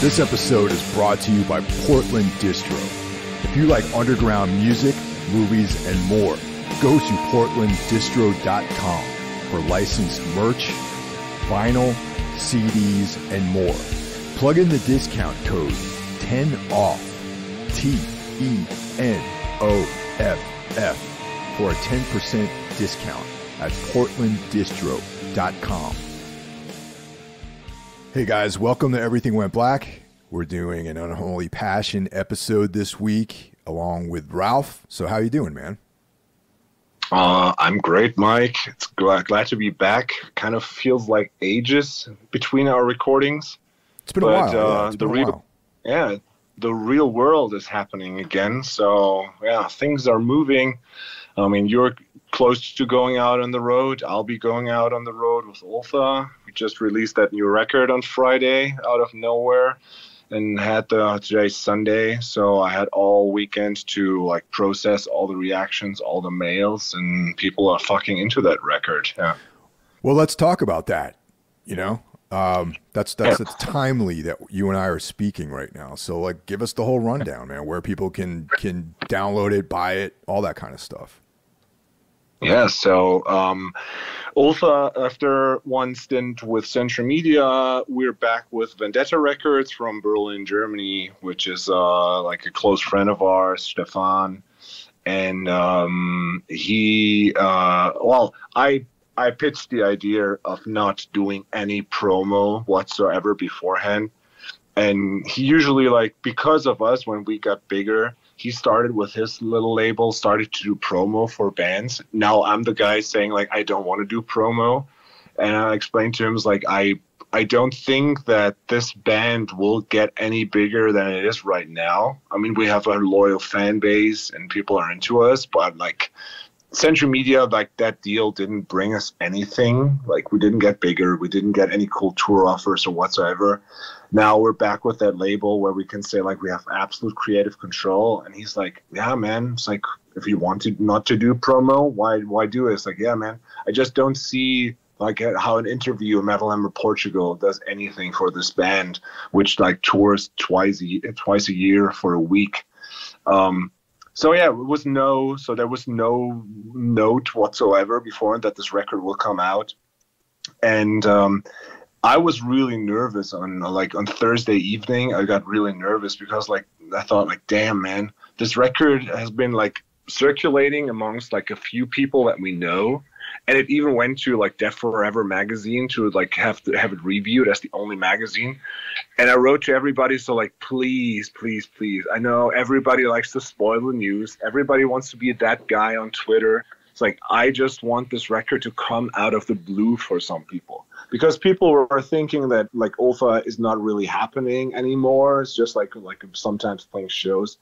This episode is brought to you by Portland Distro. If you like underground music, movies, and more, go to portlanddistro.com for licensed merch, vinyl, CDs, and more. Plug in the discount code 10OFF, TENOFF, for a 10% discount at portlanddistro.com. Hey guys, welcome to Everything Went Black. We're doing an Unholy Passion episode this week along with Ralph. So how you doing, man? I'm great, Mike. It's glad to be back. Kind of feels like ages between our recordings. It's been a while. The real world is happening again. So yeah, things are moving. I mean, you're close to going out on the road. I'll be going out on the road with Ulfa. We just released that new record on Friday out of nowhere, and had today's Sunday. So I had all weekend to like process all the reactions, all the mails, and people are fucking into that record. Yeah. Well, let's talk about that. You know, that's timely that you and I are speaking right now. So like, give us the whole rundown, man, where people can download it, buy it, all that kind of stuff. Yeah, so Ulfa, after one stint with Central Media, we're back with Vendetta Records from Berlin, Germany, which is like a close friend of ours, Stefan. And I pitched the idea of not doing any promo whatsoever beforehand. And he usually, like, because of us, when we got bigger, he started with his little label, started to do promo for bands. Now I'm the guy saying, like, I don't want to do promo. And I explained to him, like, I don't think that this band will get any bigger than it is right now. I mean, we have a loyal fan base and people are into us, but, like, Central Media, like, that deal didn't bring us anything. Like, we didn't get bigger. We didn't get any cool tour offers or whatsoever. Now we're back with that label where we can say, like, we have absolute creative control. And he's like, yeah, man. It's like, if you wanted not to do promo, why do it? It's like, yeah, man. I just don't see, like, how an interview in Metal Hammer Portugal does anything for this band, which, like, tours twice a year for a week. So yeah, there was no note whatsoever before that this record will come out. And I was really nervous on Thursday evening. I got really nervous because, like, I thought, like, damn, man, this record has been, like, circulating amongst, like, a few people that we know. And it even went to, like, Death Forever magazine to, like, have it reviewed as the only magazine. And I wrote to everybody, so, like, please, please, please. I know everybody likes to spoil the news. Everybody wants to be that guy on Twitter. It's like, I just want this record to come out of the blue for some people. Because people were thinking that, like, Ulfa is not really happening anymore. It's just, like sometimes playing shows.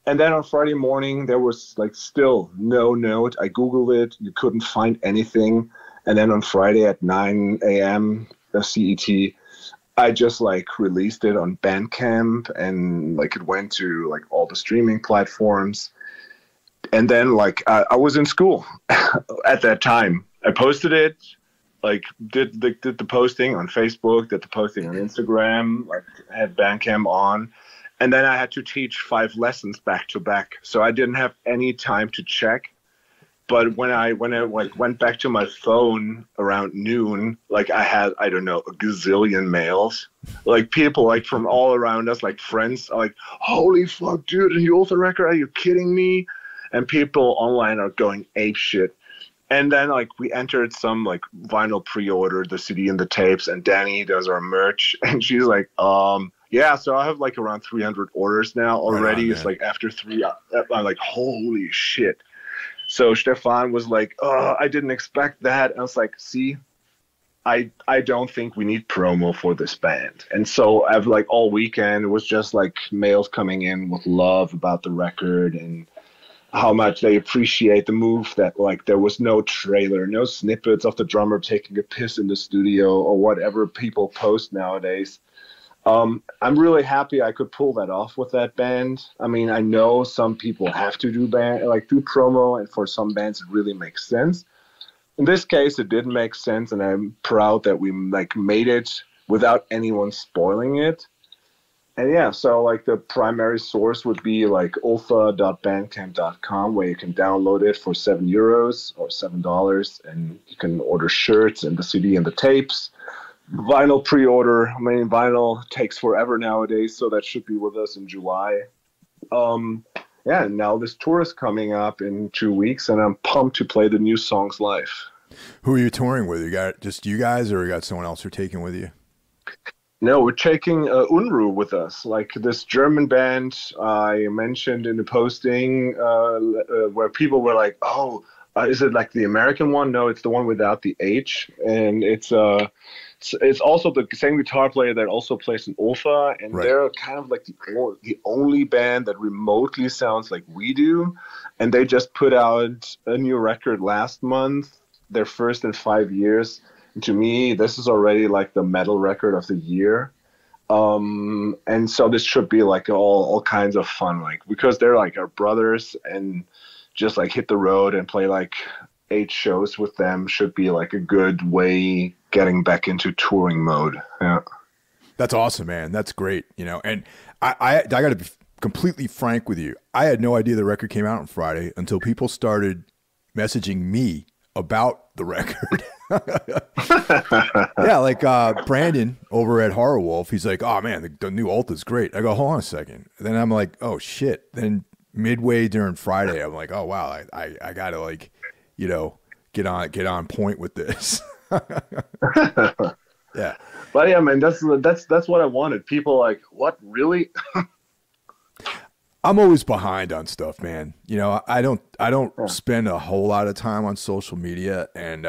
And then on Friday morning, there was, like, still no note. I Googled it. You couldn't find anything. And then on Friday at 9 a.m. CET, I just, like, released it on Bandcamp. And, like, it went to, like, all the streaming platforms. And then, like, I was in school at that time. I posted it, like, did the posting on Facebook, did the posting on Instagram, like, had Bandcamp on. And then I had to teach 5 lessons back to back. So I didn't have any time to check. But when I like went back to my phone around noon, like, I had, I don't know, a gazillion mails. Like, people, like, from all around us, like, friends are like, holy fuck, dude, a new Ulfa record, are you kidding me? And people online are going ape shit. And then, like, we entered some, like, vinyl pre-order, the CD and the tapes, and Danny does our merch. And she's like, yeah, so I have, like, around 300 orders now already. It's like after 3, I'm like, holy shit. So Stefan was like, oh, I didn't expect that. And I was like, see, I don't think we need promo for this band. And so I've, like, all weekend, it was just, like, mails coming in with love about the record and how much they appreciate the move that, like, there was no trailer, no snippets of the drummer taking a piss in the studio or whatever people post nowadays. I'm really happy I could pull that off with that band. I mean, I know some people have to do promo, and for some bands it really makes sense. In this case, it didn't make sense, and I'm proud that we, like, made it without anyone spoiling it. And yeah, so like the primary source would be like ulfa.bandcamp.com, where you can download it for €7 or $7, and you can order shirts and the CD and the tapes. Vinyl pre-order. I mean, vinyl takes forever nowadays, so that should be with us in July. Um, yeah, and now this tour is coming up in 2 weeks, and I'm pumped to play the new songs live. Who are you touring with? You got just you guys, or you got someone else you're taking with you? No, we're taking Unruh with us, like this German band I mentioned in the posting, where people were like, "Oh, is it like the American one?" No, it's the one without the H, and it's also the same guitar player that also plays in Ulfa, and Right. they're kind of like the only band that remotely sounds like we do, and they just put out a new record last month, their first in 5 years. To me, this is already like the metal record of the year. And so this should be like all kinds of fun, like because they're like our brothers, and just like hit the road and play like 8 shows with them should be like a good way getting back into touring mode. Yeah. That's awesome, man. That's great. You know, and I got to be completely frank with you. I had no idea the record came out on Friday until people started messaging me about the record. Yeah, like Brandon over at Horror Wolf, he's like, "Oh man, the new Alt is great." I go, "Hold on a second." And then I'm like, "Oh shit." Then midway during Friday, I'm like, "Oh wow, I gotta like, you know, get on point with this." Yeah. But yeah, man, that's what I wanted. People like, what, really? I'm always behind on stuff, man. You know, I don't spend a whole lot of time on social media, and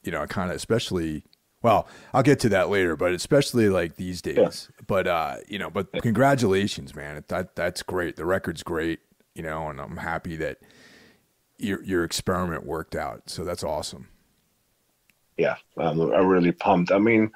you know, I kind of, especially, well, I'll get to that later, but especially like these days. Yeah. But you know, but congratulations, man. That's great. The record's great, you know, and I'm happy that your experiment worked out. So that's awesome. Yeah, I'm really pumped. I mean,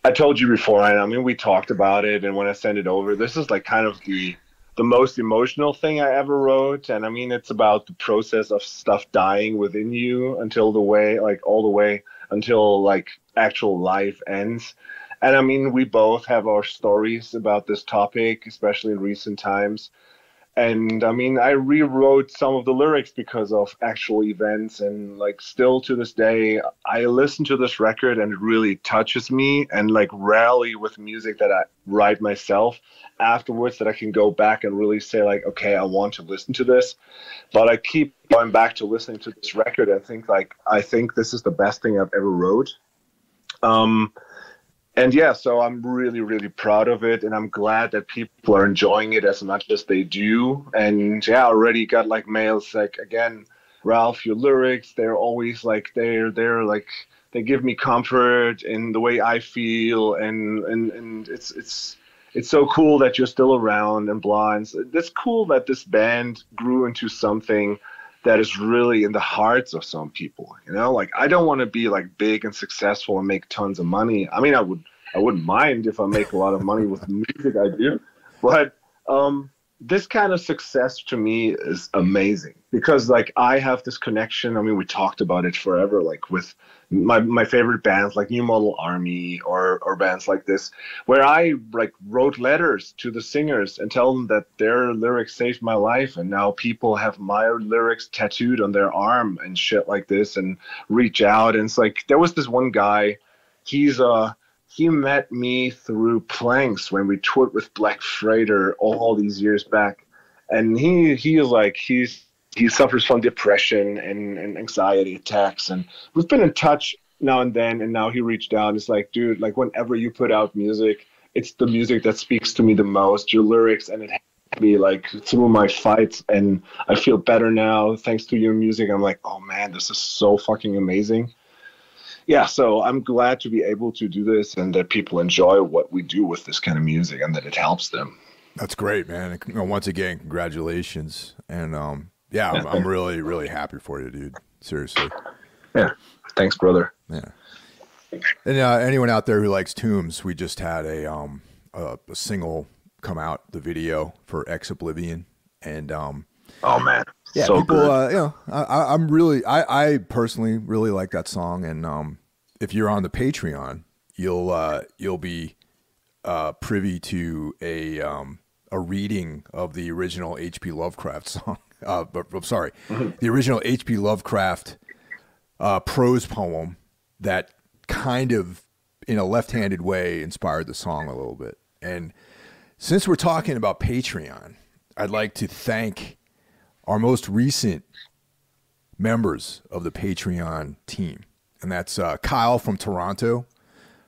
I told you before, I mean, we talked about it, and when I sent it over, this is like kind of the most emotional thing I ever wrote. And I mean, it's about the process of stuff dying within you until all the way until like actual life ends. And I mean, we both have our stories about this topic, especially in recent times. And I mean, I rewrote some of the lyrics because of actual events, and like still to this day, I listen to this record and it really touches me, and like rarely with music that I write myself afterwards that I can go back and really say like, okay, I want to listen to this. But I keep going back to listening to this record and I think this is the best thing I've ever wrote. And yeah, so I'm really, really proud of it, and I'm glad that people are enjoying it as much as they do. And yeah, I already got like mails like, again, Ralph, your lyrics, they're always like they're like they give me comfort in the way I feel, and it's so cool that you're still around and blind. It's cool that this band grew into something that is really in the hearts of some people, you know. Like, I don't want to be like big and successful and make tons of money. I mean, I wouldn't mind if I make a lot of money with the music I do, but this kind of success to me is amazing because like I have this connection. I mean, we talked about it forever, like with my favorite bands like New Model Army or bands like this, where I like wrote letters to the singers and tell them that their lyrics saved my life, and now people have my lyrics tattooed on their arm and shit like this, and reach out. And it's like, there was this one guy, he met me through Planks when we toured with Black Freighter all these years back, and he is like he suffers from depression and anxiety attacks, and we've been in touch now and then. And now he reached out. It's like, dude, like whenever you put out music, it's the music that speaks to me the most, your lyrics, and it helped me like through my fights, and I feel better now thanks to your music. I'm like, oh man, this is so fucking amazing. Yeah, so I'm glad to be able to do this and that people enjoy what we do with this kind of music and that it helps them. That's great, man. Once again, congratulations. And yeah, I'm really, really happy for you, dude. Seriously. Yeah. Thanks, brother. Yeah. And anyone out there who likes Tombs, we just had a single come out, the video for Ex Oblivion. And oh man. yeah, so people, good. You know, I personally really like that song. And if you're on the Patreon, you'll be privy to a reading of the original H.P. Lovecraft song. I'm sorry, the original H.P. Lovecraft prose poem that kind of, in a left-handed way, inspired the song a little bit. And since we're talking about Patreon, I'd like to thank our most recent members of the Patreon team. And that's Kyle from Toronto,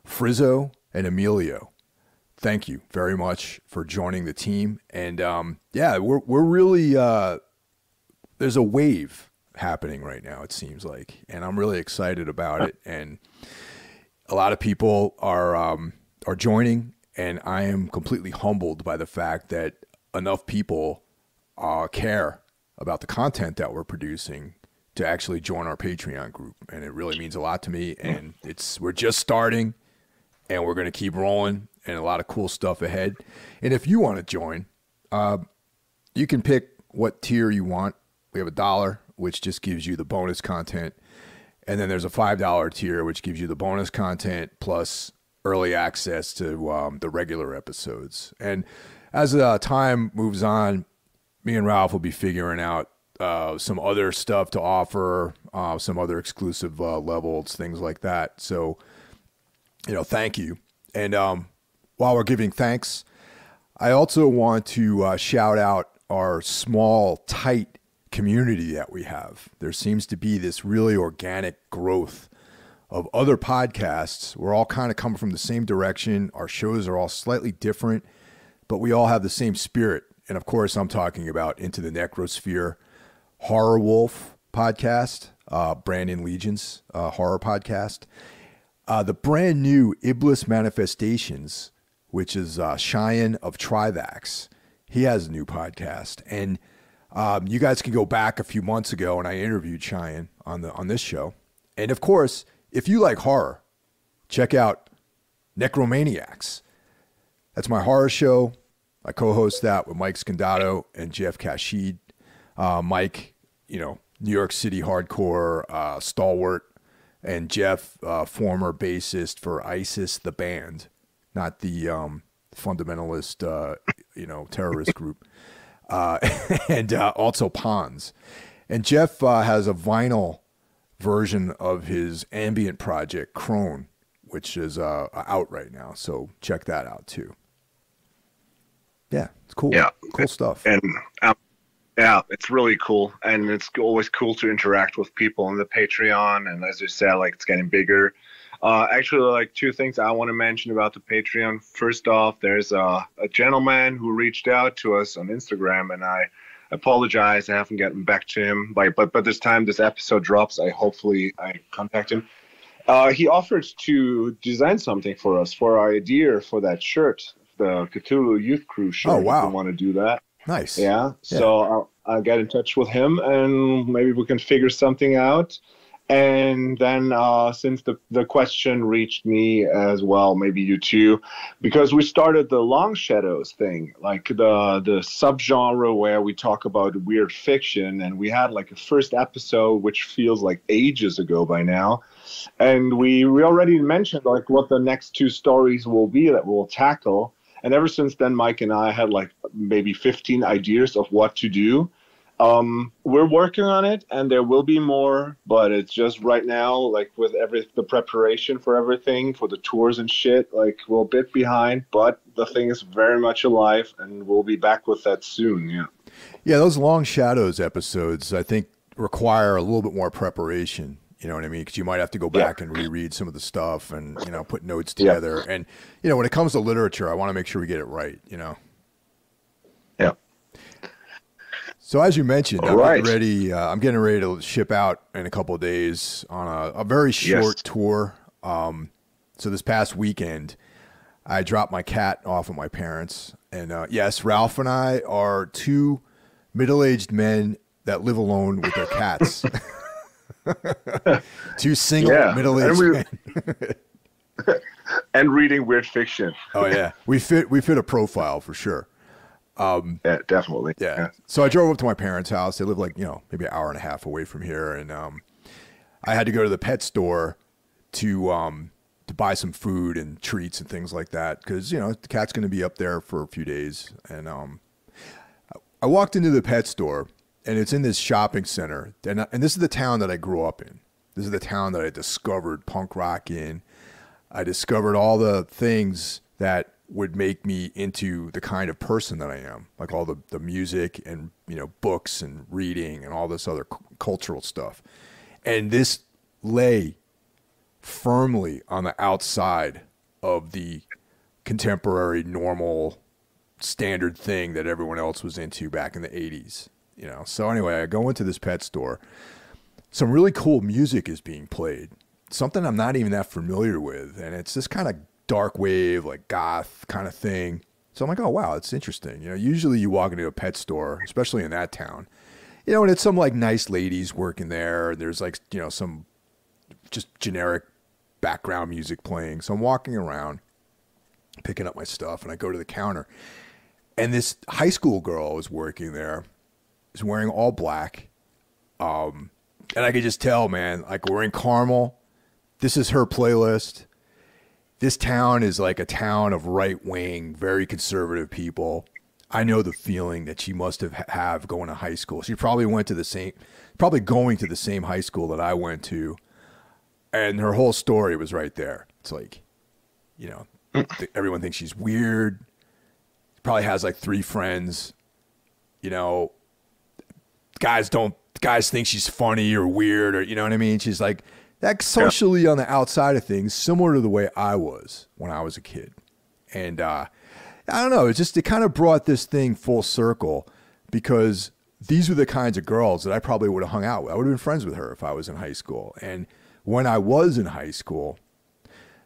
Frizzo, and Emilio. Thank you very much for joining the team. And yeah, we're really, there's a wave happening right now, it seems like. And I'm really excited about it. And a lot of people are joining. And I am completely humbled by the fact that enough people care about the content that we're producing to actually join our Patreon group. And it really means a lot to me. And we're just starting, and we're going to keep rolling, and a lot of cool stuff ahead. And if you want to join, you can pick what tier you want. We have $1, which just gives you the bonus content. And then there's a $5 tier, which gives you the bonus content plus early access to the regular episodes. And as time moves on, me and Ralph will be figuring out some other stuff to offer, some other exclusive levels, things like that. So, thank you. And while we're giving thanks, I also want to shout out our small, tight community that we have. There seems to be this really organic growth of other podcasts. We're all kind of coming from the same direction. Our shows are all slightly different, but we all have the same spirit. And of course, I'm talking about Into the Necrosphere, Horror Wolf podcast, Brandon Legion's horror podcast. The brand new Iblis Manifestations, which is Cheyenne of Trivax. He has a new podcast. And you guys can go back a few months ago, and I interviewed Cheyenne on this show. And of course, if you like horror, check out Necromaniacs. That's my horror show. I co-host that with Mike Scandato and Jeff Kashid. Mike, New York City hardcore stalwart, and Jeff, former bassist for ISIS, the band, not the fundamentalist, terrorist group, and also Pons. And Jeff has a vinyl version of his ambient project, Crone, which is out right now. So check that out too. Yeah, it's cool. Yeah, cool stuff. And yeah, it's really cool, and it's always cool to interact with people on the Patreon. And as you said, it's getting bigger. Actually, two things I want to mention about the Patreon. First off, there's a gentleman who reached out to us on Instagram, and I apologize, I haven't gotten back to him. But this time this episode drops, I contact him. He offered to design something for us for our idea for that shirt, the Cthulhu Youth Crew shirt. Oh, wow. If you want to do that. Nice. Yeah. So I'll get in touch with him, and maybe we can figure something out. And then since the question reached me as well, maybe you too, because we started the Long Shadows thing, the subgenre where we talk about weird fiction, and we had a first episode which feels like ages ago by now, and we already mentioned what the next 2 stories will be that we'll tackle. And ever since then, Mike and I had maybe 15 ideas of what to do. We're working on it, and there will be more, but it's just right now, with the preparation for everything, for the tours and shit, we're a bit behind, but the thing is very much alive, and we'll be back with that soon. Yeah. Yeah. Those Long Shadows episodes, I think, require a little bit more preparation. You know what I mean? Because you might have to go back and reread some of the stuff and, put notes together. And, when it comes to literature, I want to make sure we get it right, Yeah. So as you mentioned, I'm getting ready to ship out in a couple of days on a very short tour. So this past weekend, I dropped my cat off at my parents. And yes, Ralph and I are 2 middle-aged men that live alone with their cats. 2 single middle-aged men. And reading weird fiction. Oh yeah, we fit a profile for sure. Yeah, definitely. Yeah. So I drove up to my parents' house. They live maybe an hour and a half away from here, and I had to go to the pet store to to buy some food and treats and things like that because the cat's going to be up there for a few days. And I walked into the pet store, and it's in this shopping center, and this is the town that I grew up in. This is the town that I discovered punk rock in. I discovered all the things that would make me into the kind of person that I am, like all the music and books and reading and all this other cultural stuff. And this lay firmly on the outside of the contemporary, normal, standard thing that everyone else was into back in the 80s. So anyway, I go into this pet store. Some really cool music is being played, something I'm not even that familiar with, and it's this kind of dark wave, like goth kind of thing. So I'm like, oh wow, it's interesting. Usually you walk into a pet store, especially in that town, and it's some like nice ladies working there. There's like, some just generic background music playing. So I'm walking around, picking up my stuff, and I go to the counter, and this high school girl is working there, is wearing all black. And I could just tell, man, like we're in Carmel. This is her playlist. This town is like a town of right-wing, very conservative people. I know the feeling that she must have going to high school. She probably going to the same high school that I went to. And her whole story was right there. It's like, everyone thinks she's weird. Probably has like 3 friends. Guys think she's funny or weird, or you know what I mean? She's like, that's socially on the outside of things, similar to the way I was when I was a kid. And I don't know, it kind of brought this thing full circle because these were the kinds of girls that I probably would have hung out with. I would have been friends with her if I was in high school. And when I was in high school,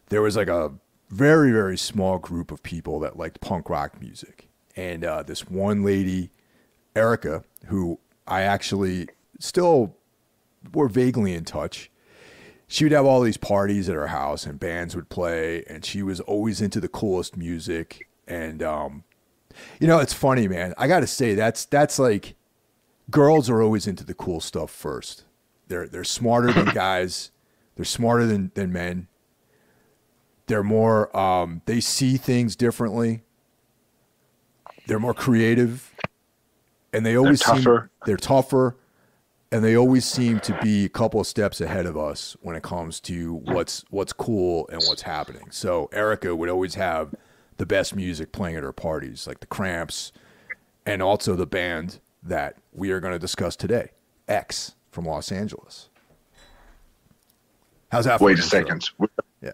there was like a very, very small group of people that liked punk rock music. And this one lady, Erica, who I actually still were vaguely in touch, she would have all these parties at her house and bands would play, and she was always into the coolest music. And it's funny, man. I got to say that's like, girls are always into the cool stuff first. They're smarter than guys. They're smarter than men. They're more they see things differently. They're more creative, and they're tougher. And they always seem to be a couple of steps ahead of us when it comes to what's cool and what's happening. So Erica would always have the best music playing at her parties, like the Cramps, and also the band that we are going to discuss today, X from Los Angeles. How's that? Wait a second. Yeah.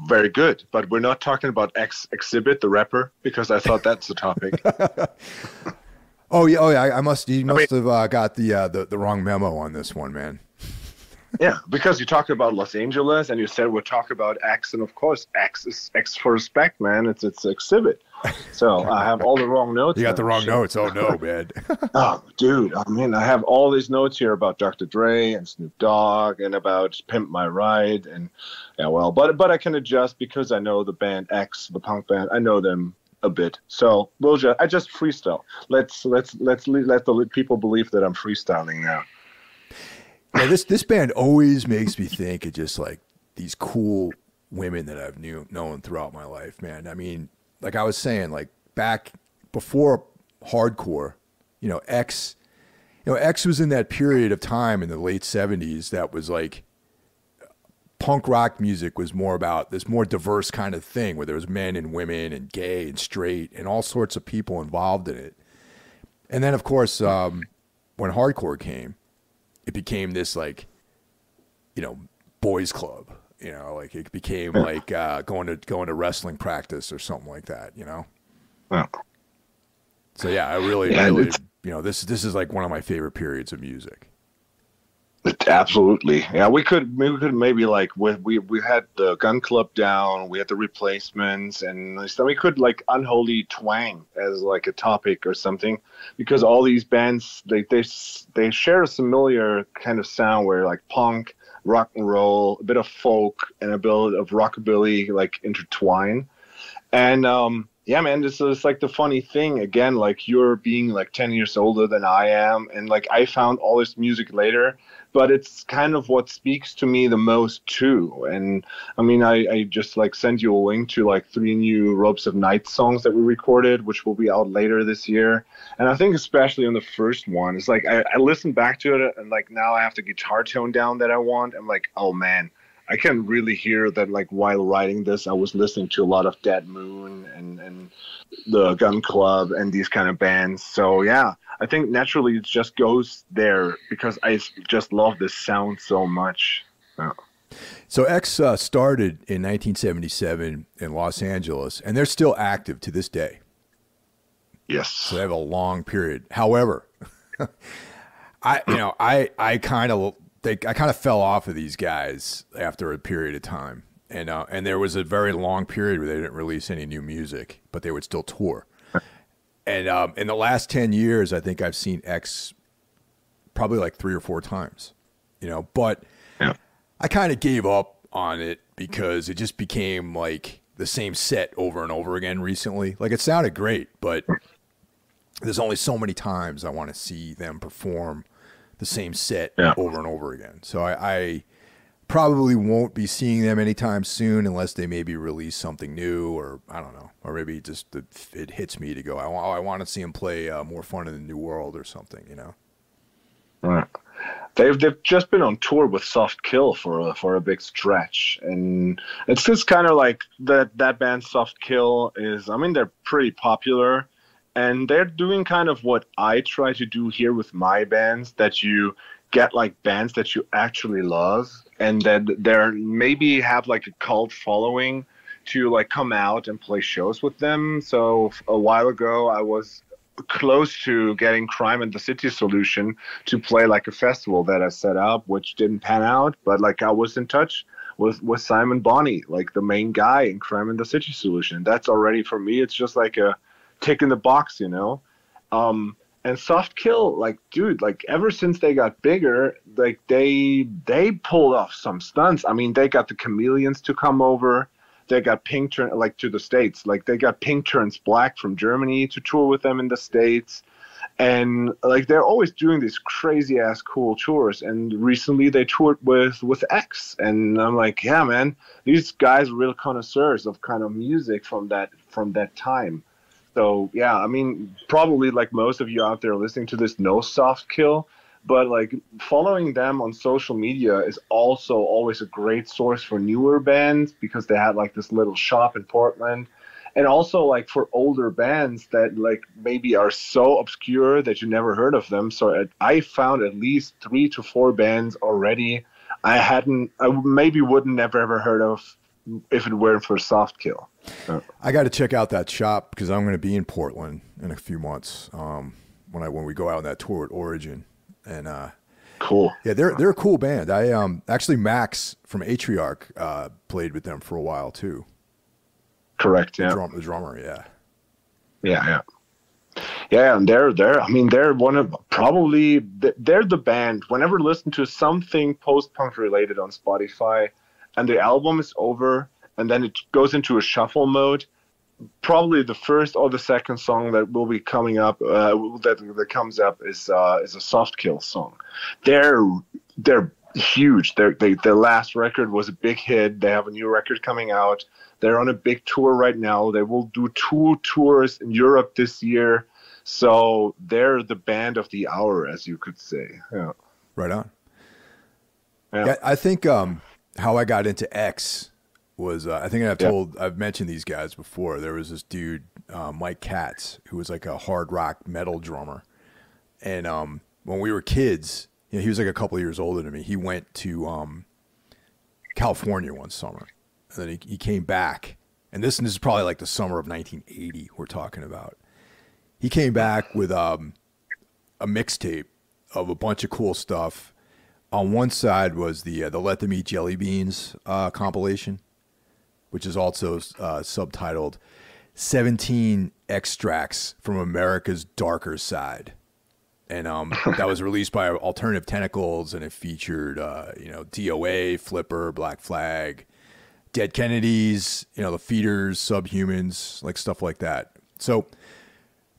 Very good, but we're not talking about Exhibit, the rapper, because I thought that's the topic. Oh yeah, You must have got the wrong memo on this one, man. Yeah, because you talked about Los Angeles, and you said we'll talk about X, and of course, X is X for respect, man. It's Exhibit. So I have all the wrong notes. You got the wrong notes. Oh no, man. Oh, dude. I mean, I have all these notes here about Dr. Dre and Snoop Dogg and about Pimp My Ride, and but I can adjust because I know the band X, the punk band. I know them a bit, so I just freestyle. Let's let the people believe that I'm freestyling now. Yeah, this band always makes me think of just like these cool women that I've known throughout my life, man. I mean, like I was saying, like back before hardcore, X was in that period of time in the late 70s that was like punk rock music was more about this more diverse kind of thing where there was men and women and gay and straight and all sorts of people involved in it. And then of course, when hardcore came, it became this like, boys club, like it became like going to wrestling practice or something like that, Yeah. So yeah, I really, this is like one of my favorite periods of music. Absolutely. Yeah, we could maybe like we had the Gun Club down, we had the Replacements, and so we could like Unholy Twang as like a topic or something, because all these bands they share a similar kind of sound where like punk, rock and roll, a bit of folk, and a bit of rockabilly like intertwine. And Yeah, man, this is like the funny thing again. Like you're being like 10 years older than I am, and like I found all this music later, but it's kind of what speaks to me the most too. And I mean, I just like sent you a link to like 3 new Ropes of Night songs that we recorded, which will be out later this year. And I think especially on the first one, it's like I listened back to it, and like now I have the guitar tone down that I want. I'm like, oh man, I can really hear that like while writing this, I was listening to a lot of Dead Moon and the Gun Club and these kind of bands. So yeah, I think naturally it just goes there because I just love this sound so much. Yeah. So X started in 1977 in Los Angeles, and they're still active to this day. Yes. So they have a long period. However, I kind of fell off of these guys after a period of time, and there was a very long period where they didn't release any new music, but they would still tour. And in the last 10 years, I think I've seen X probably like 3 or 4 times, but Yeah. I kind of gave up on it because it just became like the same set over and over again recently. Like it sounded great, but there's only so many times I want to see them perform the same set over and over again. So I probably won't be seeing them anytime soon unless they maybe release something new, or I don't know, or maybe just it hits me to go, I want to see them play More Fun in the New World or something, Right. They've just been on tour with Soft Kill for a big stretch, and it's just kind of like that band Soft Kill is. I mean, they're pretty popular, and they're doing kind of what I try to do here with my bands. That you get like bands that you actually love, and that they're maybe have like a cult following to like come out and play shows with them. So a while ago, I was close to getting Crime in the City Solution to play like a festival that I set up, which didn't pan out, but like I was in touch with Simon Bonney, like the main guy in Crime in the City Solution. That's already for me, it's just like a tick in the box, and Soft Kill, like, dude, like ever since they got bigger, like they pulled off some stunts. I mean, they got the Chameleons to come over. They got like to the States. Like they got Pink Turns Black from Germany to tour with them in the States. And like they're always doing these crazy ass cool tours. And recently they toured with X. And I'm like, yeah, man, these guys are real connoisseurs of kind of music from that time. So yeah, I mean, probably like most of you out there listening to this know Soft Kill. But like following them on social media is also always a great source for newer bands because they had like this little shop in Portland. And also like for older bands that like maybe are so obscure that you never heard of them. So I found at least 3 to 4 bands already I maybe wouldn't never ever heard of if it weren't for Soft Kill. I got to check out that shop because I'm going to be in Portland in a few months when we go out on that tour with Origin. And cool. Yeah, they're a cool band. I actually Max from Atriarch played with them for a while too. Correct. Yeah. The drummer. Yeah. Yeah. Yeah, and they're one of they're the band. Whenever I listen to something post-punk related on Spotify, and the album is over, and then it goes into a shuffle mode. Probably the first or the second song that will be coming up that comes up is a Soft Kill song. They're huge. Their last record was a big hit. They have a new record coming out. They're on a big tour right now. They will do 2 tours in Europe this year. So they're the band of the hour, as you could say. Yeah. Right on. Yeah, I think how I got into X was I think I've mentioned these guys before. There was this dude Mike Katz who was like a hard rock metal drummer, and when we were kids, he was like a couple of years older than me. He went to California one summer, and then he came back, and this is probably like the summer of 1980 we're talking about. He came back with a mixtape of a bunch of cool stuff. On one side was the Let Them Eat Jelly Beans compilation, which is also subtitled 17 Extracts from America's Darker Side. And that was released by Alternative Tentacles, and it featured, DOA, Flipper, Black Flag, Dead Kennedys, you know, the Feeders, Subhumans, like stuff like that. So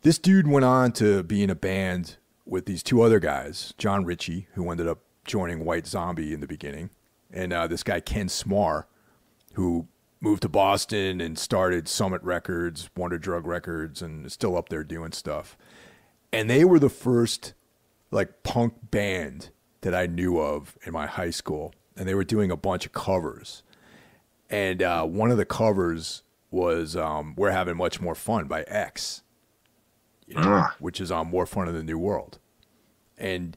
this dude went on to be in a band with these two other guys, John Ritchie, who ended up joining White Zombie in the beginning, and this guy Ken Smar, who moved to Boston and started Summit Records, Wonder Drug Records, and is still up there doing stuff. And they were the first like punk band that I knew of in my high school, and they were doing a bunch of covers. And one of the covers was "We're Having Much More Fun" by X, you know, which is on More Fun in the New World. And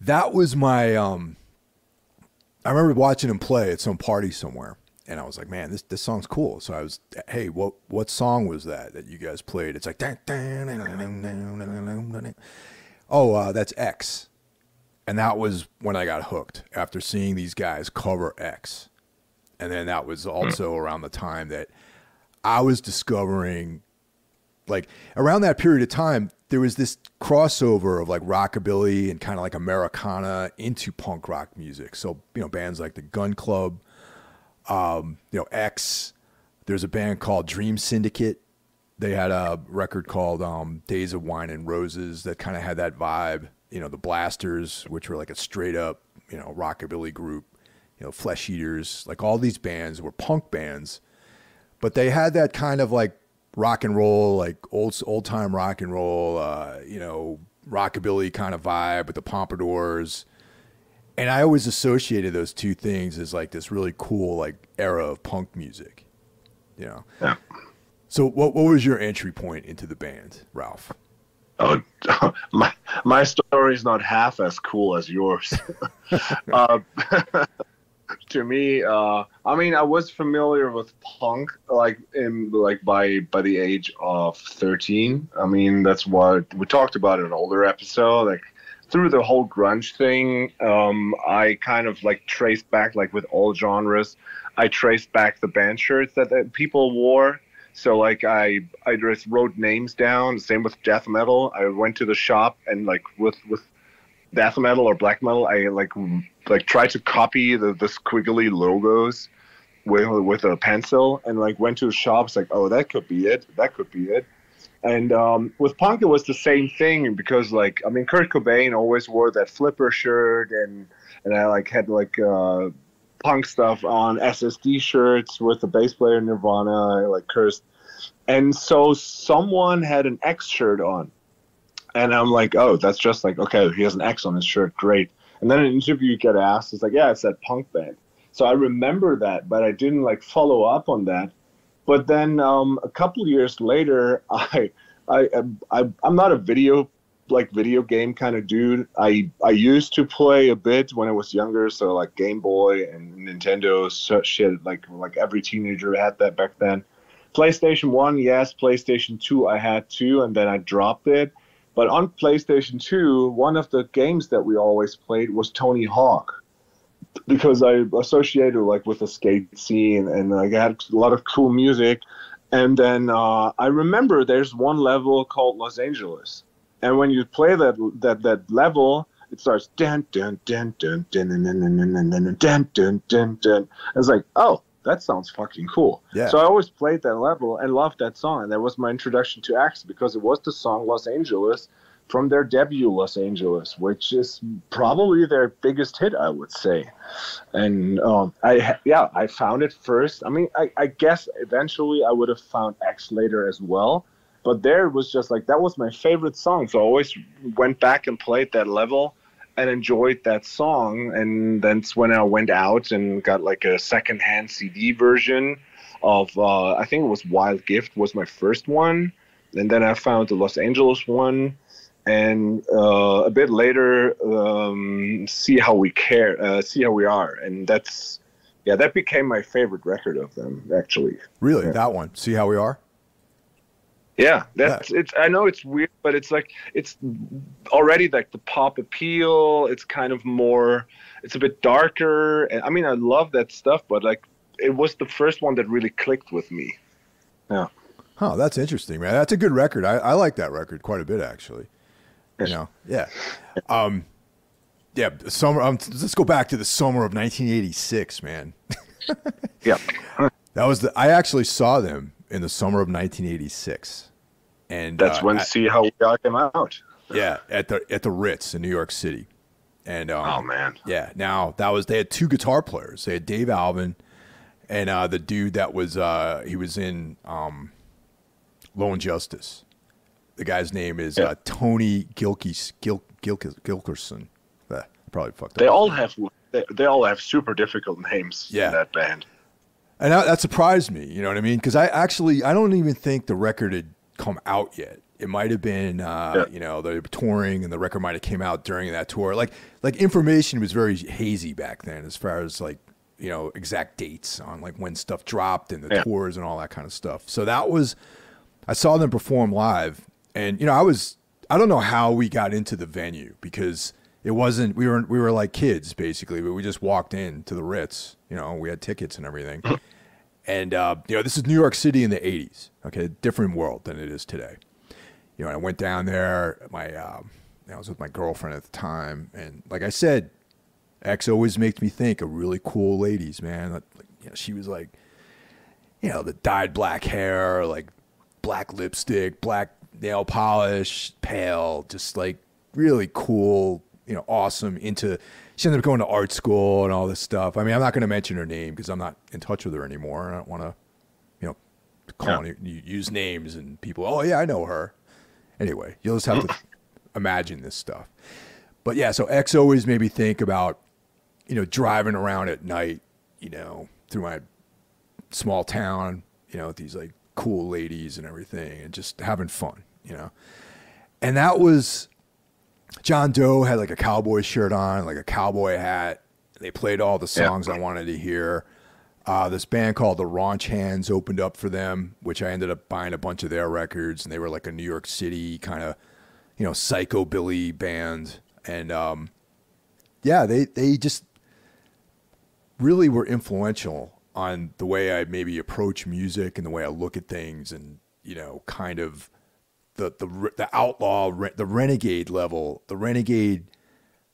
that was my I remember watching him play at some party somewhere, and I was like, man, this song's cool. So I was, hey, what song was that you guys played? It's like, oh, that's X. And that was when I got hooked, after seeing these guys cover X. And then that was also around the time that I was discovering, like, around that period of time, there was this crossover of like rockabilly and kind of like Americana into punk rock music. So, you know, bands like the Gun Club, you know, X. There's a band called Dream Syndicate. They had a record called Days of Wine and Roses that kind of had that vibe. You know, the Blasters, which were like a straight up, you know, rockabilly group. You know, Flesh Eaters, like all these bands were punk bands, but they had that kind of like rock and roll, like old time rock and roll, you know, rockabilly kind of vibe with the pompadours. And I always associated those two things as like this really cool like era of punk music, you know? Yeah. So what was your entry point into the band, Ralph? Oh, my story is not half as cool as yours. To me, I mean, I was familiar with punk by the age of 13. I mean, that's what we talked about in an older episode. Like through the whole grunge thing, I kind of like traced back, like with all genres, I traced back the band shirts that people wore. So like I just wrote names down. Same with death metal. I went to the shop and like with death metal or black metal, I like tried to copy the squiggly logos with a pencil, and like went to the shops like, oh, that could be it. And with punk, it was the same thing, because like, I mean, Kurt Cobain always wore that flipper shirt, and I like had like punk stuff on SSD shirts with the bass player Nirvana. I like cursed. And so someone had an X shirt on. And I'm like, oh, that's just like, okay, he has an X on his shirt. Great. And then in an interview you get asked, it's like, yeah, it's that punk band. So I remember that, but I didn't like follow up on that. But then a couple of years later, I'm not a video game kind of dude. I used to play a bit when I was younger. So like Game Boy and Nintendo shit, like every teenager had that back then. PlayStation 1, yes. PlayStation 2, I had too, and then I dropped it. But on PlayStation 2, one of the games that we always played was Tony Hawk, because I associated like with the skate scene, and I had a lot of cool music. And then I remember there's one level called Los Angeles, and when you play that level, it starts dun dun dun dun dun dun dun dun dun dun dun dun dun. It's like, oh, that sounds fucking cool. Yeah. So I always played that level and loved that song. And that was my introduction to X, because it was the song Los Angeles from their debut Los Angeles, which is probably their biggest hit, I would say. And I found it first. I mean, I guess eventually I would have found X later as well. But there it was just like, that was my favorite song. So I always went back and played that level and enjoyed that song. And that's when I went out and got like a secondhand CD version of, I think it was Wild Gift was my first one. And then I found the Los Angeles one. And a bit later, See How We Are. And that became my favorite record of them, actually. Really? Yeah. That one? See How We Are? Yeah, it's. I know it's weird, but it's like, it's already like the pop appeal. It's kind of more, it's a bit darker. And I mean, I love that stuff, but like, it was the first one that really clicked with me. Yeah. Oh, that's interesting, man. That's a good record. I like that record quite a bit, actually. You know, yeah. Yeah, summer. Let's go back to the summer of 1986, man. Yeah. That was I actually saw them in the summer of 1986. And That's when See How We Got Them Out. Yeah, at the Ritz in New York City. And oh man. Yeah, now they had two guitar players. They had Dave Alvin and the dude that was he was in Lone Justice. The guy's name is Tony Gilkerson. Probably fucked up. They all have super difficult names in that band. And that surprised me, you know what I mean? Because I don't even think the record had come out yet. It might have been, you know, they were touring, and the record might have came out during that tour. Like information was very hazy back then, as far as like, you know, exact dates on like when stuff dropped and the tours and all that kind of stuff. So I saw them perform live, and you know, I don't know how we got into the venue, because it wasn't, we were like kids basically, but we just walked in to the Ritz, you know, we had tickets and everything. And, you know, this is New York City in the 80s, okay, different world than it is today. You know, I went down there, I was with my girlfriend at the time, and like I said, X always makes me think of really cool ladies, man. Like, you know, she was like, you know, the dyed black hair, like black lipstick, black nail polish, pale, just like really cool, you know, awesome, she ended up going to art school and all this stuff. I mean, I'm not going to mention her name because I'm not in touch with her anymore. I don't want to, you know, use names and people, oh yeah, I know her. Anyway, you'll just have to imagine this stuff. But yeah, so X always made me think about, you know, driving around at night, you know, through my small town, you know, with these like cool ladies and everything, and just having fun, you know. And that was, John Doe had like a cowboy shirt on, like a cowboy hat. They played all the songs I wanted to hear. This band called the Raunch Hands opened up for them, which I ended up buying a bunch of their records, and they were like a New York City kind of, you know, psychobilly band. And yeah, they just really were influential on the way I maybe approach music and the way I look at things, and, you know, kind of the outlaw, the renegade level, the renegade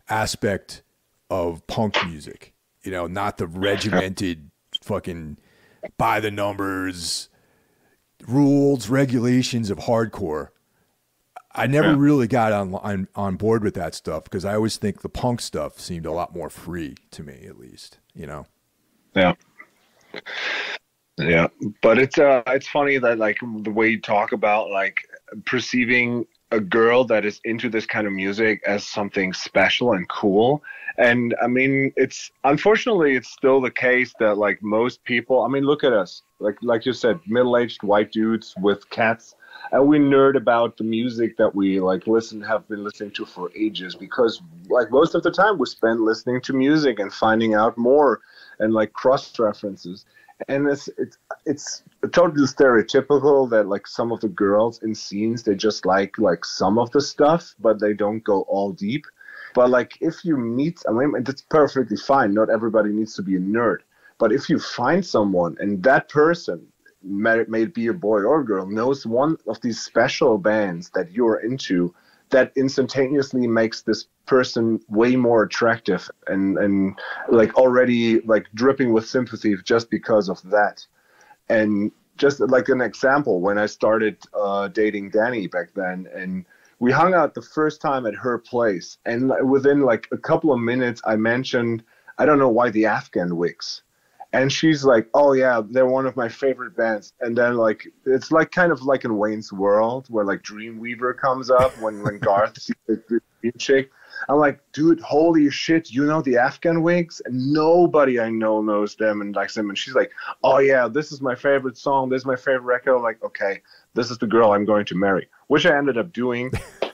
aspect of punk music, you know, not the regimented fucking by the numbers rules, regulations of hardcore. I never really got on board with that stuff, because I always think the punk stuff seemed a lot more free to me, at least, you know? Yeah. Yeah. But it's funny that like the way you talk about like perceiving a girl that is into this kind of music as something special and cool. And I mean, unfortunately it's still the case that like most people, I mean, look at us, like you said, middle-aged white dudes with cats, and we nerd about the music that we like have been listening to for ages, because like most of the time we spend listening to music and finding out more and like cross references. And it's totally stereotypical that like some of the girls in scenes, they just like some of the stuff, but they don't go all deep. But like if you meet, I mean, that's perfectly fine. Not everybody needs to be a nerd. But if you find someone and that person, may it be a boy or a girl, knows one of these special bands that you're into, that instantaneously makes this person way more attractive and like already like dripping with sympathy just because of that. And just like an example, when I started dating Danny back then, and we hung out the first time at her place, and within like a couple of minutes I mentioned, I don't know why, the Afghan Wigs. And she's like, oh yeah, they're one of my favorite bands. And then like, it's like kind of like in Wayne's World where like Dreamweaver comes up when Garth sees the green chick. I'm like, dude, holy shit, you know the Afghan Wigs? And nobody I know knows them and likes them. And she's like, oh yeah, this is my favorite song. This is my favorite record. I'm like, okay, this is the girl I'm going to marry, which I ended up doing.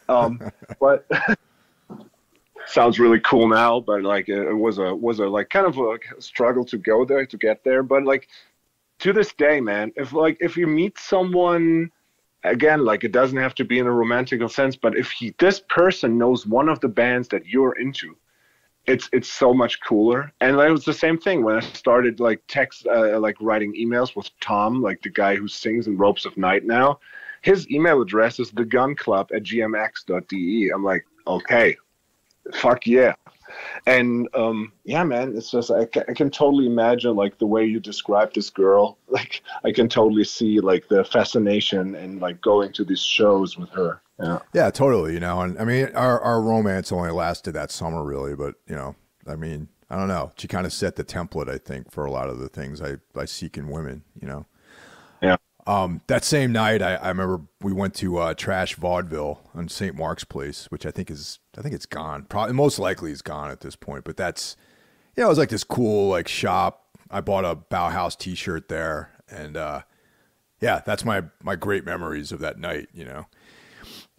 But sounds really cool now, but like it was a like kind of a struggle to get there. But like to this day, man, if you meet someone, again, like it doesn't have to be in a romantic sense, but if this person knows one of the bands that you're into, it's so much cooler. And it was the same thing when I started like writing emails with Tom, like the guy who sings in Ropes of Night now. His email address is thegunclub@gmx.de. I'm like, okay, fuck yeah. And yeah, man, it's just I can totally imagine like the way you describe this girl. Like I can totally see like the fascination and like going to these shows with her. Yeah. Yeah, totally. You know, and I mean, our romance only lasted that summer, really. But you know, I mean, I don't know. She kind of set the template, I think, for a lot of the things I seek in women. You know. Yeah. That same night, I remember we went to Trash Vaudeville on St. Mark's Place, which I think it's gone. Probably most likely is gone at this point. But that's, you know, it was like this cool like shop. I bought a Bauhaus T-shirt there, and yeah, that's my great memories of that night. You know,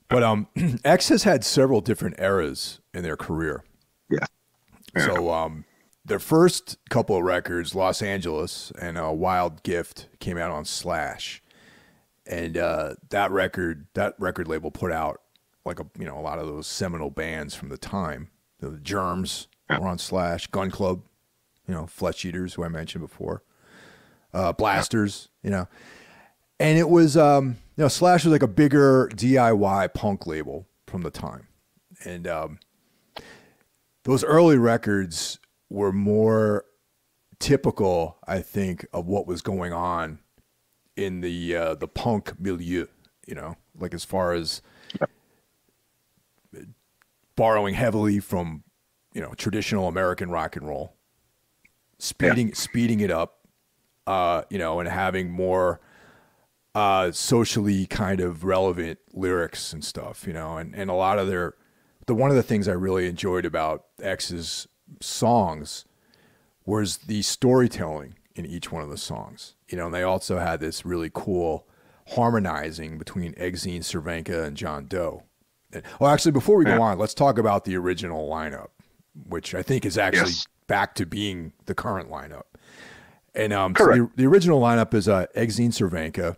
but X has had several different eras in their career. Yeah. So their first couple of records, Los Angeles and Wild Gift, came out on Slash. And that record label put out like a lot of those seminal bands from the time. The Germs were on Slash, Gun Club, you know, Flesh Eaters, who I mentioned before, Blasters, you know, and it was Slash was like a bigger DIY punk label from the time, and those early records were more typical, I think, of what was going on in the punk milieu, you know, like as far as borrowing heavily from, you know, traditional American rock and roll, speeding it up, you know, and having more socially kind of relevant lyrics and stuff, you know, and a lot of one of the things I really enjoyed about X's songs was the storytelling in each one of the songs, you know, and they also had this really cool harmonizing between Exene Cervenka and John Doe. Well, actually, before we go on, let's talk about the original lineup, which I think is actually back to being the current lineup. And so the original lineup is Exene Cervenka.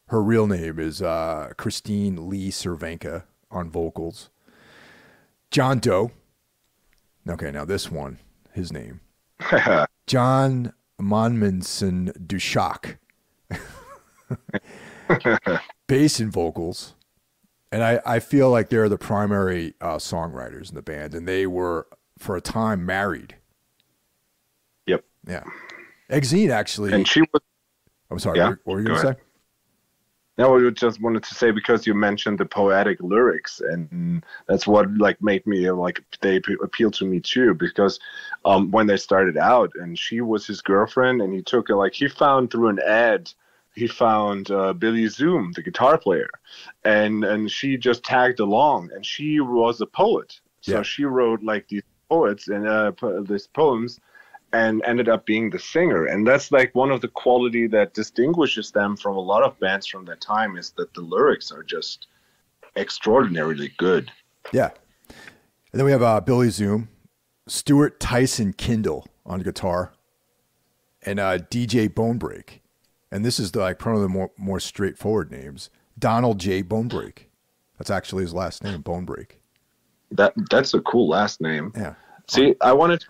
Her real name is Christine Lee Cervenka on vocals. John Doe. Okay, now this one, his name. John Monmanson Dushak. Bass and vocals. And I feel like they're the primary songwriters in the band, and they were, for a time, married. Yep. Yeah. Exene actually. And she was. I'm sorry, what were you going to say? No, I just wanted to say, because you mentioned the poetic lyrics, and that's what like made me like they appeal to me too, because when they started out and she was his girlfriend, and he found through an ad, he found Billy Zoom, the guitar player, and she just tagged along, and she was a poet, so she wrote like these poets and these poems, and ended up being the singer. And that's like one of the quality that distinguishes them from a lot of bands from that time, is that the lyrics are just extraordinarily good. Yeah. And then we have Billy Zoom, Stuart Tyson Kindle on guitar, and DJ Bonebreak. And this is one of the more straightforward names, Donald J. Bonebreak. That's actually his last name, Bonebreak. That's a cool last name. Yeah. See, I wanted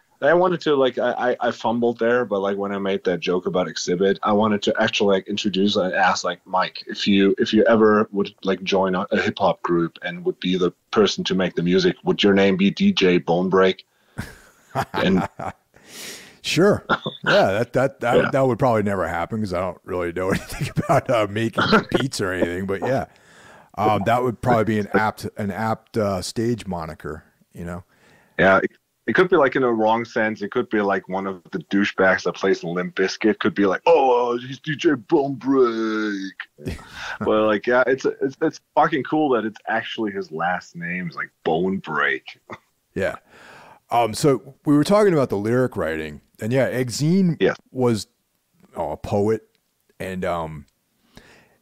to like I fumbled there, but like when I made that joke about Exhibit, I wanted to actually like introduce and ask like Mike, if you ever would like join a hip hop group and would be the person to make the music, would your name be DJ Bonebreak? And sure, yeah, that would probably never happen, because I don't really know anything about making beats or anything. But yeah, that would probably be an apt stage moniker, you know. Yeah. It could be like in a wrong sense. It could be like one of the douchebags that plays in Limp Bizkit could be like, oh, he's DJ Bonebreak. But like, yeah, it's fucking cool that it's actually his last name is like Bonebreak. Yeah. So we were talking about the lyric writing, and yeah, Exene was a poet, and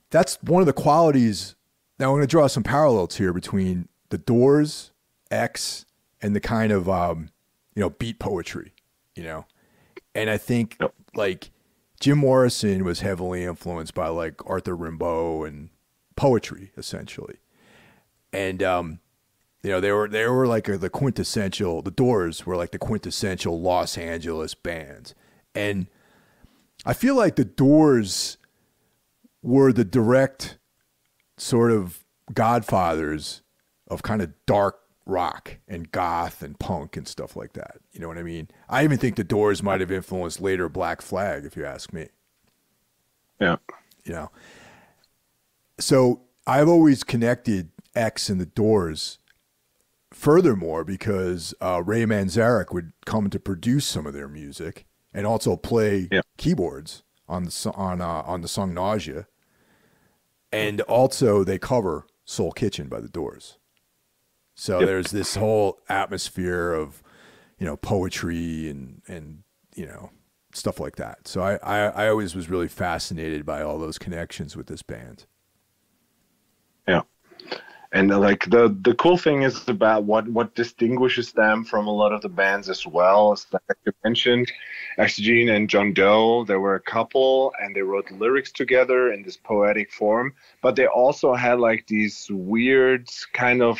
that's one of the qualities. Now I'm going to draw some parallels here between the Doors, X, and the kind of beat poetry, you know. And I think like Jim Morrison was heavily influenced by like Arthur Rimbaud and poetry, essentially. And they were like the Doors were like the quintessential Los Angeles bands. And I feel like the Doors were the direct sort of godfathers of kind of dark rock and goth and punk and stuff like that. You know what I mean? I even think the Doors might have influenced later Black Flag, if you ask me. Yeah. You know, so I've always connected X and the Doors. Furthermore, because Ray Manzarek would come to produce some of their music and also play keyboards on the song Nausea, and also they cover Soul Kitchen by the Doors. So there's this whole atmosphere of, you know, poetry and you know, stuff like that. So I always was really fascinated by all those connections with this band. Yeah. And like the cool thing is about what distinguishes them from a lot of the bands as well. Is like you mentioned, Oxygen and John Doe, there were a couple and they wrote lyrics together in this poetic form, but they also had like these weird kind of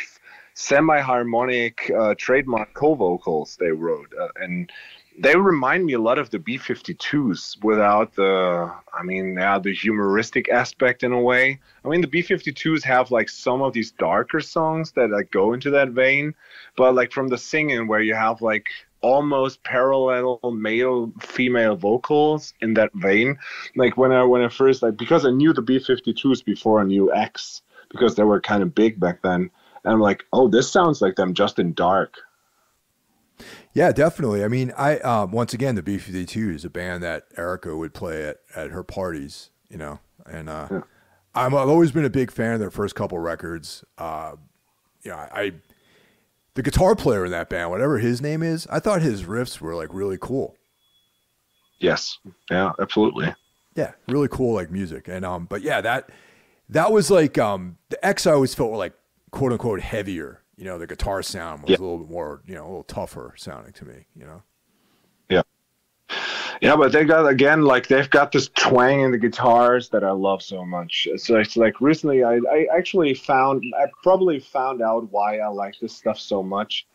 semi-harmonic trademark co-vocals they wrote. And they remind me a lot of the B-52s without the humoristic aspect in a way. I mean, the B-52s have like some of these darker songs that like go into that vein, but like from the singing where you have like almost parallel male female vocals in that vein. Like when I first, like, because I knew the B-52s before I knew X, because they were kind of big back then, and I'm like, oh, this sounds like them just in dark. Yeah, definitely. I mean, once again, the B-52 is a band that Erica would play at her parties, you know, and I've always been a big fan of their first couple records. The guitar player in that band, whatever his name is, I thought his riffs were like really cool. Yes. Yeah, absolutely. Yeah, really cool like music. And but yeah, that was like the X I always felt were like quote unquote heavier. You know, the guitar sound was a little bit more, you know, a little tougher sounding to me, you know? Yeah. Yeah, but they've got this twang in the guitars that I love so much. So it's like recently I probably found out why I like this stuff so much.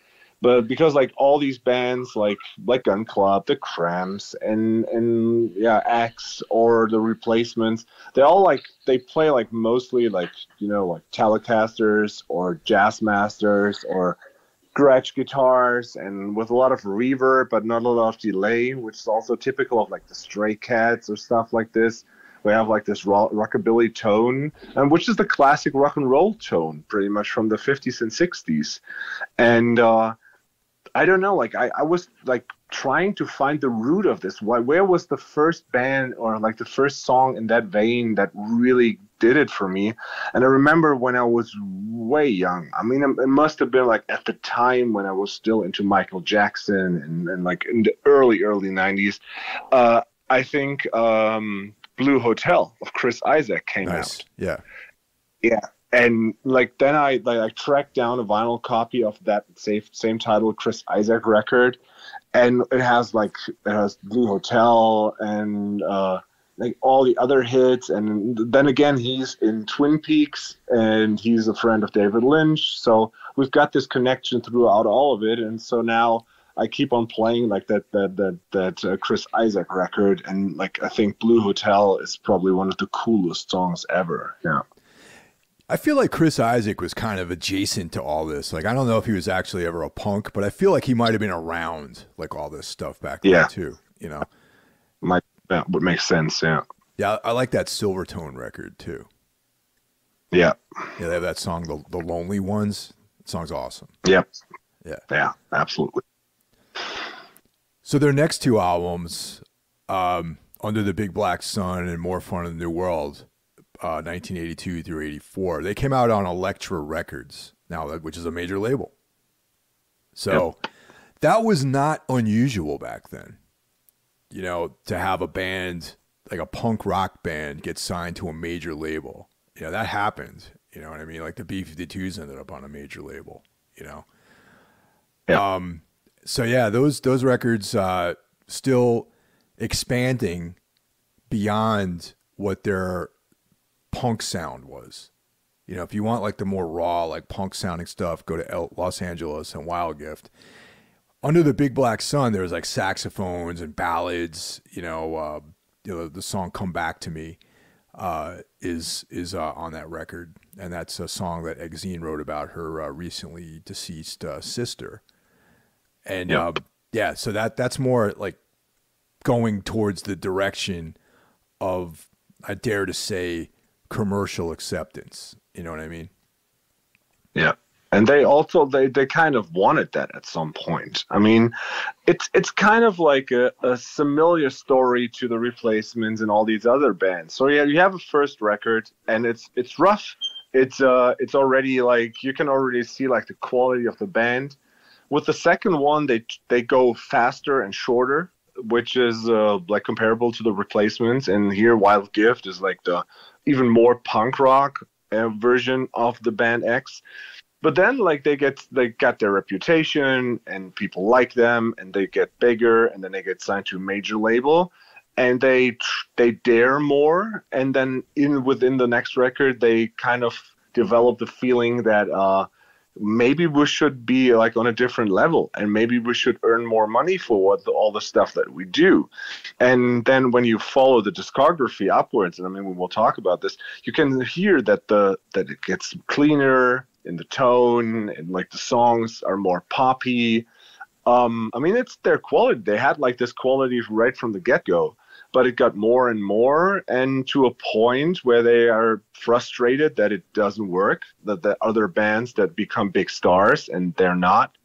But because like all these bands like Gun Club, the Cramps, and X or the Replacements, they play like mostly like, you know, like Telecasters or Jazzmasters or scratch guitars and with a lot of reverb but not a lot of delay, which is also typical of like the Stray Cats or stuff like this. We have like this rockabilly tone, which is the classic rock and roll tone pretty much from the 50s and 60s. And I don't know, like I was like trying to find the root of this. Where was the first band or like the first song in that vein that really did it for me? And I remember when I was way young, I mean, it must have been like at the time when I was still into Michael Jackson and like in the early 90s, I think Blue Hotel of Chris Isaak came out. Yeah. Yeah. And like then I tracked down a vinyl copy of that same title Chris Isaak record, and it has Blue Hotel and like all the other hits, and then again he's in Twin Peaks and he's a friend of David Lynch, so we've got this connection throughout all of it, and so now I keep on playing like that Chris Isaak record, and like I think Blue Hotel is probably one of the coolest songs ever. Yeah. I feel like Chris Isaak was kind of adjacent to all this. Like, I don't know if he was actually ever a punk, but I feel like he might have been around like all this stuff back then too, you know? That would make sense, yeah. Yeah, I like that Silvertone record too. Yeah. Yeah, they have that song, The Lonely Ones. That song's awesome. Yep. Yeah. Yeah, absolutely. So their next two albums, Under the Big Black Sun and More Fun in the New World, 1982 through 84. They came out on Elektra Records, which is a major label. So that was not unusual back then, you know, to have a band, like a punk rock band, get signed to a major label. You know, that happened. You know what I mean? Like the B-52s ended up on a major label, you know? Yeah. So yeah, those records still expanding beyond what their punk sound was. You know, if you want like the more raw, like punk sounding stuff, go to Los Angeles and Wild Gift. Under the Big Black Sun, there's like saxophones and ballads. You know, the song "Come Back to Me" is on that record. and that's a song that Exene wrote about her recently deceased sister. And yeah, so that's more like going towards the direction of, I dare to say, commercial acceptance. You know what I mean? Yeah. And they also they kind of wanted that at some point. I mean, it's kind of like a similar story to the Replacements and all these other bands. So yeah, you have a first record and it's rough. It's already like you can already see like the quality of the band. With the second one, they go faster and shorter, which is like comparable to the Replacements. And here, Wild Gift is like the even more punk rock version of the band X. But then, like they got their reputation, and people like them, and they get bigger, and then they get signed to a major label, and they dare more. And then within the next record, they kind of develop the feeling that maybe we should be like on a different level, and maybe we should earn more money for all the stuff that we do. And then when you follow the discography upwards, and I mean, we will talk about this, you can hear that it gets cleaner in the tone, and like the songs are more poppy. I mean, it's their quality. They had like this quality right from the get-go, but it got more and more, and to a point where they are frustrated that it doesn't work, that the other bands that become big stars and they're not.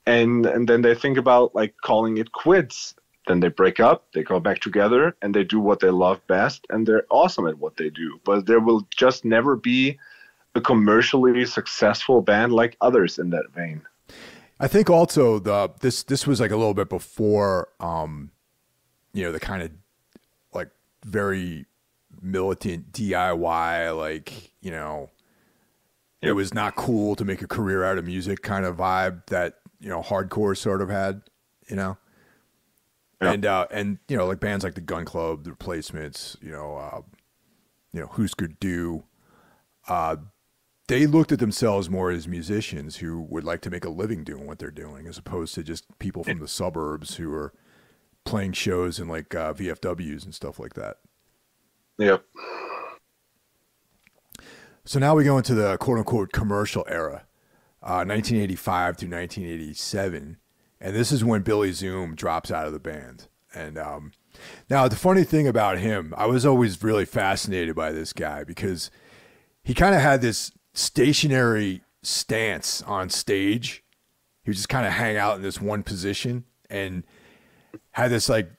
And then they think about like calling it quits. Then they break up, they go back together, and they do what they love best, and they're awesome at what they do. But there will just never be a commercially successful band like others in that vein. I think also this was like a little bit before, the kind of like very militant DIY, like, it was not cool to make a career out of music kind of vibe that, hardcore sort of had, Yeah. And like bands like the Gun Club, the Replacements, Husker Du, they looked at themselves more as musicians who would like to make a living doing what they're doing, as opposed to just people from the suburbs who are playing shows in like VFWs and stuff like that. Yep. So now we go into the quote unquote commercial era, 1985 through 1987. And this is when Billy Zoom drops out of the band. And now the funny thing about him, I was always really fascinated by this guy because he kind of had this stationary stance on stage. He would just kind of hang out in this one position and had this like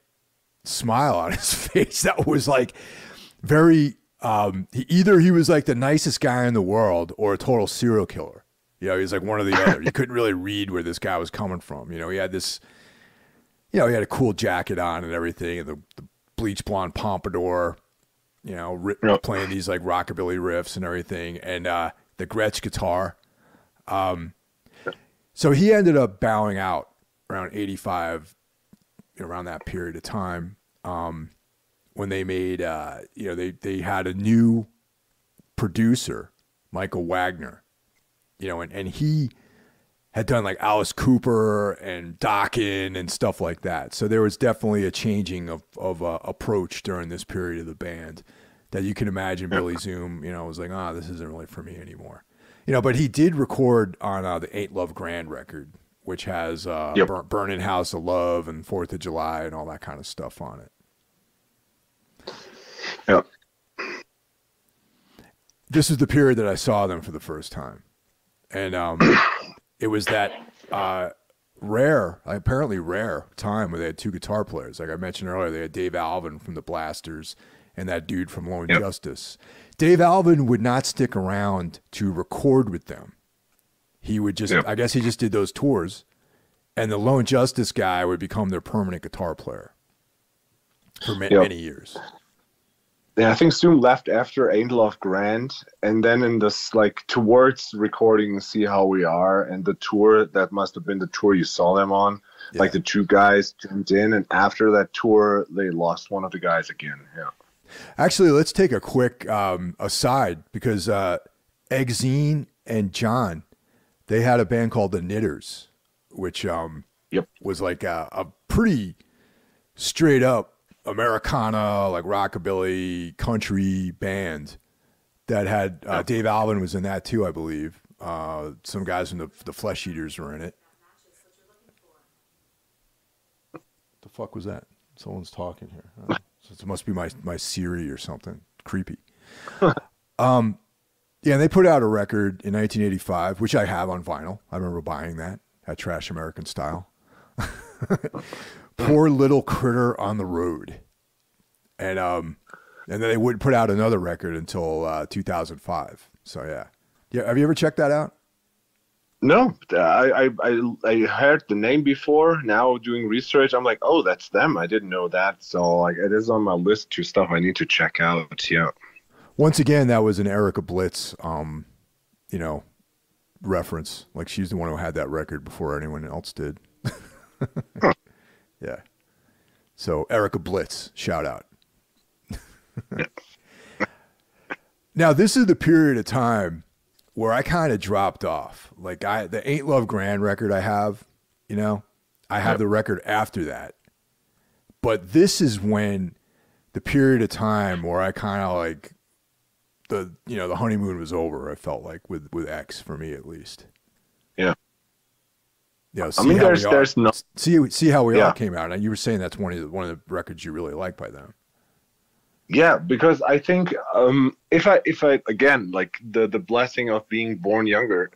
smile on his face that was like very, either he was like the nicest guy in the world or a total serial killer. He was like one or the other. You couldn't really read where this guy was coming from. He had this, he had a cool jacket on and everything, and the bleach blonde pompadour, playing these like rockabilly riffs and everything, and the Gretsch guitar. So he ended up bowing out around 85, around that period of time, when they made, they had a new producer, Michael Wagner, and he had done like Alice Cooper and Dokken and stuff like that. So there was definitely a changing of approach during this period of the band that you can imagine Billy Zoom, was like, this isn't really for me anymore. But he did record on the Ain't Love Grand record, which has Burning House of Love and 4th of July and all that kind of stuff on it. Yep. This is the period that I saw them for the first time. And it was that apparently rare time where they had two guitar players. Like I mentioned earlier, they had Dave Alvin from the Blasters and that dude from Lone Justice. Dave Alvin would not stick around to record with them. He would just, I guess he just did those tours, and the Lone Justice guy would become their permanent guitar player for many years. Yeah, I think Zoom left after Ain't Love Grand, and then in this like towards recording See How We Are, and the tour that must have been the tour you saw them on. Yeah. Like the two guys jumped in, and after that tour, they lost one of the guys again. Yeah. Actually, let's take a quick aside because Exene and John, they had a band called the Knitters, which was like a pretty straight up Americana, like rockabilly country band. that had Dave Alvin was in that too, I believe. Some guys from the Flesh Eaters were in it. The fuck was that? Someone's talking here. So it must be my Siri or something. Creepy. Yeah, and they put out a record in 1985, which I have on vinyl. I remember buying that at Trash American Style. Poor Little Critter on the Road. And then they wouldn't put out another record until 2005. So yeah. Have you ever checked that out? No, I heard the name before. Now doing research, I'm like, oh, that's them. I didn't know that. So like, it is on my list to stuff I need to check out. Yeah. Once again, that was an Erica Blitz, reference. Like she's the one who had that record before anyone else did. Huh. Yeah. So Erica Blitz, shout out. Now this is the period of time where I kind of dropped off. Like the Ain't Love Grand record I have, I have the record after that. But this is when the period of time where I kind of like the honeymoon was over. I felt like with X, for me at least. Yeah. Yeah. I mean, there's no see how we all came out. And you were saying that's one of the records you really like by them. Yeah, because I think if I again, like the blessing of being born younger,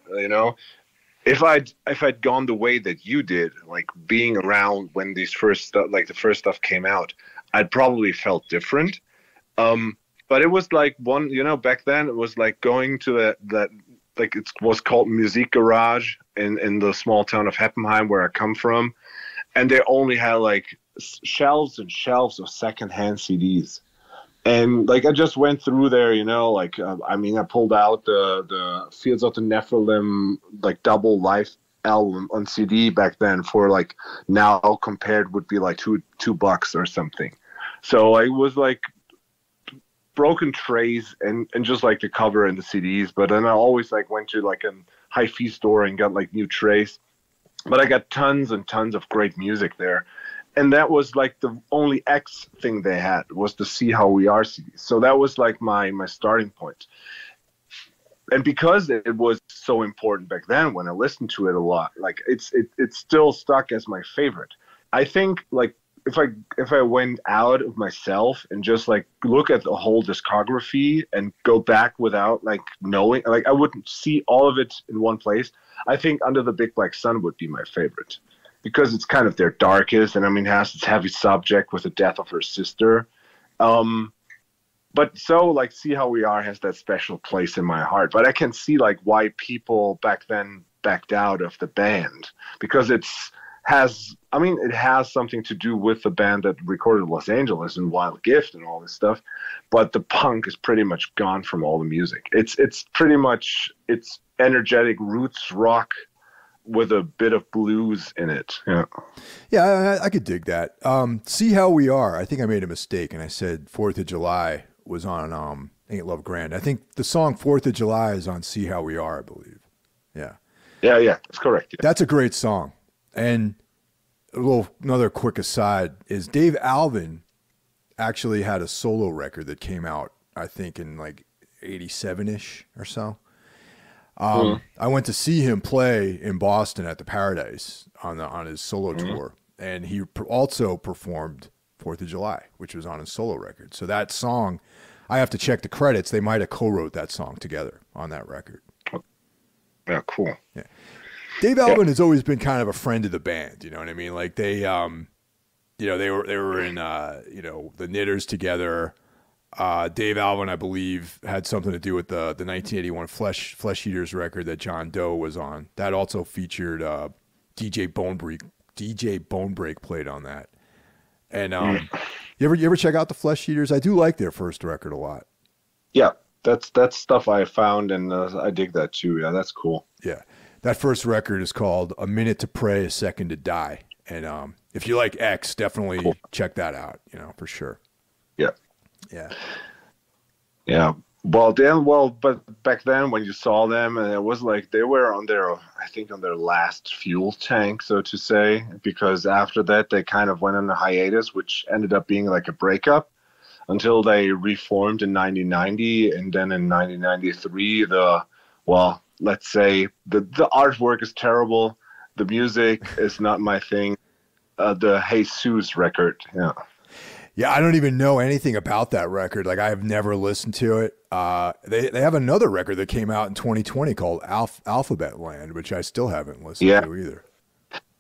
if I'd gone the way that you did, like being around when these the first stuff came out, I'd probably felt different. But it was like back then it was like going to that like it was called Music Garage in the small town of Heppenheim where I come from, and they only had like shelves and shelves of secondhand CDs. And like I just went through there, I pulled out the Fields of the Nephilim like double live album on CD back then for like now compared would be like $2 or something. So I was like broken trays and just like the cover and the CDs. But then I always like went to like a hi-fi store and got like new trays. But I got tons and tons of great music there. And that was like the only X thing they had was the See How We Are CD. So that was like my starting point. And because it was so important back then when I listened to it a lot, like it's still stuck as my favorite. I think like if I went out of myself and just like look at the whole discography and go back without like knowing, like I wouldn't see all of it in one place. I think Under the Big Black Sun would be my favorite. Because it's kind of their darkest, and I mean, it has this heavy subject with the death of her sister. But so, like, See How We Are has that special place in my heart. But I can see, like, why people back then backed out of the band. Because it has something to do with the band that recorded Los Angeles and Wild Gift and all this stuff. But the punk is pretty much gone from all the music. It's pretty much, it's energetic roots rock with a bit of blues in it. Yeah, I could dig that. See How We Are. I think I made a mistake and I said 4th of July was on Ain't Love Grand. I think the song 4th of July is on See How We Are, I believe. Yeah. Yeah, that's correct. Yeah. That's a great song. And another quick aside is Dave Alvin actually had a solo record that came out, I think, in like 87-ish or so. I went to see him play in Boston at the Paradise on his solo tour, and he also performed 4th of July, which was on his solo record. So that song, I have to check the credits. They might have co-wrote that song together on that record. Yeah, cool. Yeah, Dave Alvin has always been kind of a friend of the band. You know what I mean? Like they were in the Knitters together. Dave Alvin, I believe, had something to do with the 1981 Flesh Eaters record that John Doe was on. That also featured DJ Bonebreak. DJ Bonebreak played on that. And you ever check out the Flesh Eaters? I do like their first record a lot. Yeah, that's stuff I found, and I dig that too. Yeah, that's cool. Yeah, that first record is called "A Minute to Pray, a Second to Die," and if you like X, definitely check that out. For sure. Yeah. Yeah. Yeah. But back then when you saw them, and it was like they were on their last fuel tank, so to say, because after that they kind of went on a hiatus, which ended up being like a breakup. until they reformed in 1990, and then in 1993, well, let's say the artwork is terrible, the music is not my thing. The Jesus record, yeah. Yeah, I don't even know anything about that record. Like, I have never listened to it. They have another record that came out in 2020 called Alphabet Land, which I still haven't listened to either.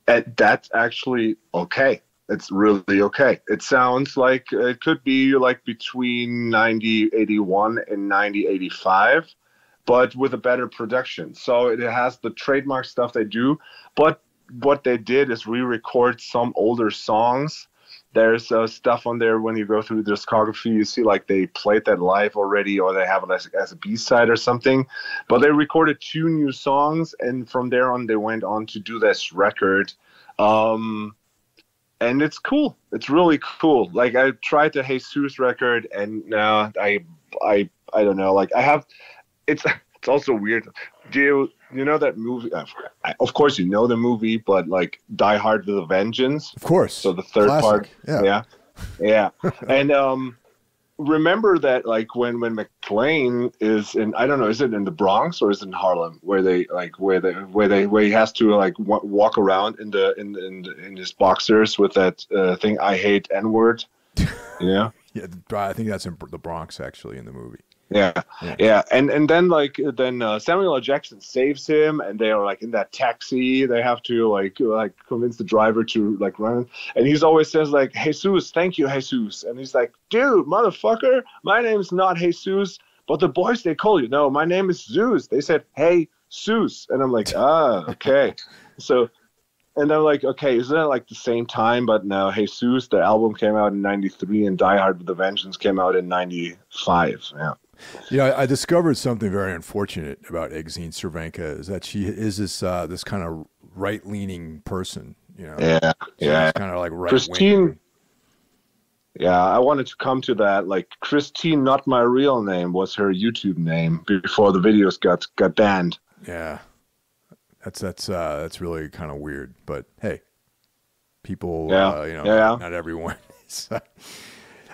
And that's actually okay. It's really okay. It sounds like it could be like between 9081 and 9085, but with a better production. So it has the trademark stuff they do, but what they did is re-record some older songs. There's stuff on there when you go through the discography, you see like they played that live already, or they have it as a B-side or something. But they recorded 2 new songs, and from there on, they went on to do this record. And it's cool. It's really cool. Like, I tried the Jesus record, and I don't know. Like, it's also weird. Do you know that movie? Of course, you know the movie, but like Die Hard with a Vengeance. Of course. So the third part. Yeah. And remember that, like, when McClane is in, I don't know, is it in the Bronx or is it in Harlem, where he has to like walk around in his boxers with that thing, I hate N-word. Yeah. Yeah, I think that's in the Bronx actually in the movie. Yeah. And then Samuel L. Jackson saves him, and they are like in that taxi. They have to like convince the driver to like run, and he's always says like, Jesus, thank you, Jesus. And he's like, dude, motherfucker, my name's not Jesus, but the boys, they call you. No, my name is Zeus. They said, hey, Zeus. And I'm like, okay. So, and I'm like, okay, isn't that like the same time? But no, Jesus, the album came out in 93, and Die Hard with a Vengeance came out in 95. Yeah. Yeah, I discovered something very unfortunate about Exene Cervenka, is that she is this kind of right-leaning person, you know. Yeah. She's kind of like right-wing. Christine. Yeah, I wanted to come to that. Like, Christine, not my real name, was her YouTube name before the videos got banned. Yeah, that's really kind of weird. But hey, people, not everyone.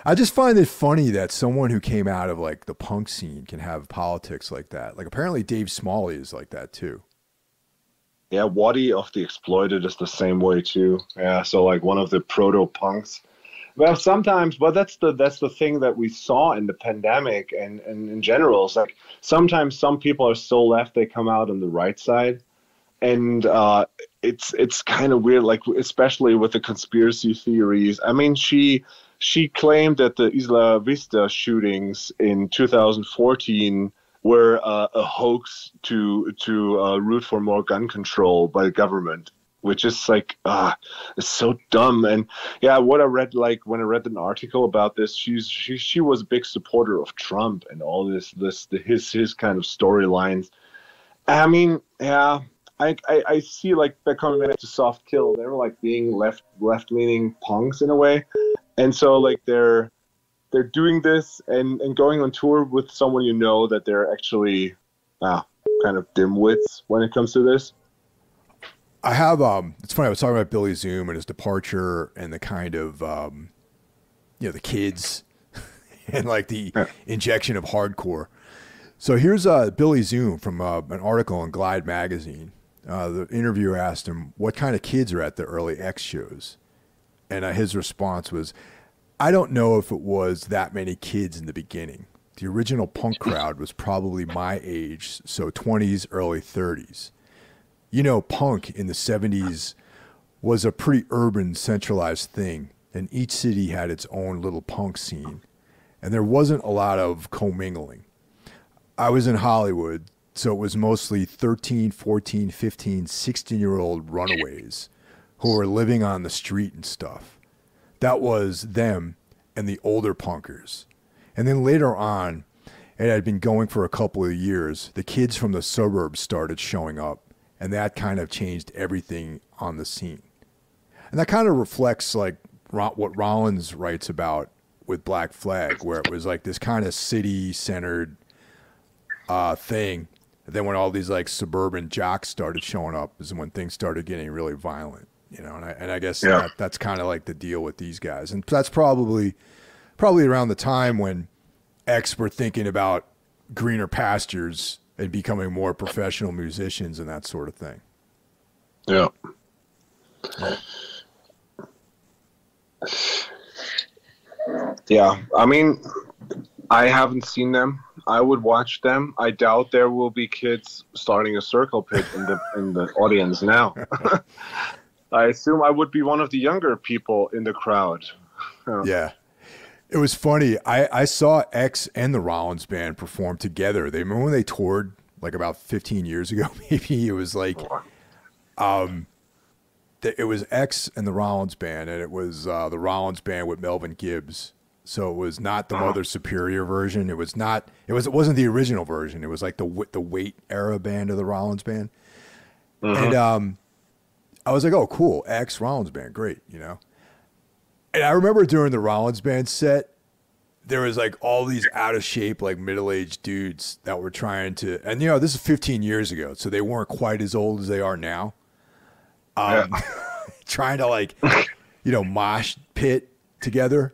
I just find it funny that someone who came out of like the punk scene can have politics like that. Like, apparently Dave Smalley is like that too. Yeah, Waddy of the Exploited is the same way too. Yeah, so like one of the proto punks. Well, sometimes, but that's the thing that we saw in the pandemic and in general. It's like sometimes some people are so left they come out on the right side, and it's kind of weird. Like, especially with the conspiracy theories. I mean, she claimed that the Isla Vista shootings in 2014 were a hoax to root for more gun control by the government, which is like, it's so dumb. And yeah, what I read, like when I read an article about this, she was a big supporter of Trump and all his kind of storylines. I mean, yeah. I see like they're coming back to soft kill. They were like being left leaning punks in a way. And so like they're doing this and going on tour with someone, you know, that they're actually kind of dimwits when it comes to this. I have it's funny, I was talking about Billy Zoom and his departure and the kind of the kids and like the injection of hardcore. So here's Billy Zoom from an article in Glide magazine. The interviewer asked him what kind of kids are at the early X shows. And his response was, I don't know if it was that many kids in the beginning. The original punk crowd was probably my age, so 20s, early 30s. You know, punk in the 70s was a pretty urban, centralized thing, and each city had its own little punk scene. And there wasn't a lot of commingling. I was in Hollywood, so it was mostly 13, 14, 15, 16-year-old runaways who were living on the street and stuff. That was them and the older punkers. And then later on, it had been going for a couple of years, the kids from the suburbs started showing up, and that kind of changed everything on the scene. And that kind of reflects like what Rollins writes about with Black Flag, where it was like this kind of city-centered thing. And then when all these like suburban jocks started showing up is when things started getting really violent. You know, and I guess that's kind of like the deal with these guys, and that's probably probably around the time when X were thinking about greener pastures and becoming more professional musicians and that sort of thing. Yeah. Yeah, I mean, I haven't seen them. I would watch them. I doubt there will be kids starting a circle pit in the audience now. I assume I would be one of the younger people in the crowd. Yeah. It was funny. I saw X and the Rollins Band perform together. They remember when they toured like about 15 years ago, maybe. It was like it was X and the Rollins Band, and it was the Rollins Band with Melvin Gibbs. So it was not the Mother Superior version. It wasn't the original version. It was like the Wait era band of the Rollins Band. And I was like, oh, cool, X Rollins Band, great, you know. And I remember during the Rollins Band set, there was like all these out of shape, like middle-aged dudes that were trying to, and you know, this is 15 years ago, so they weren't quite as old as they are now. Trying to like, you know, mosh pit together.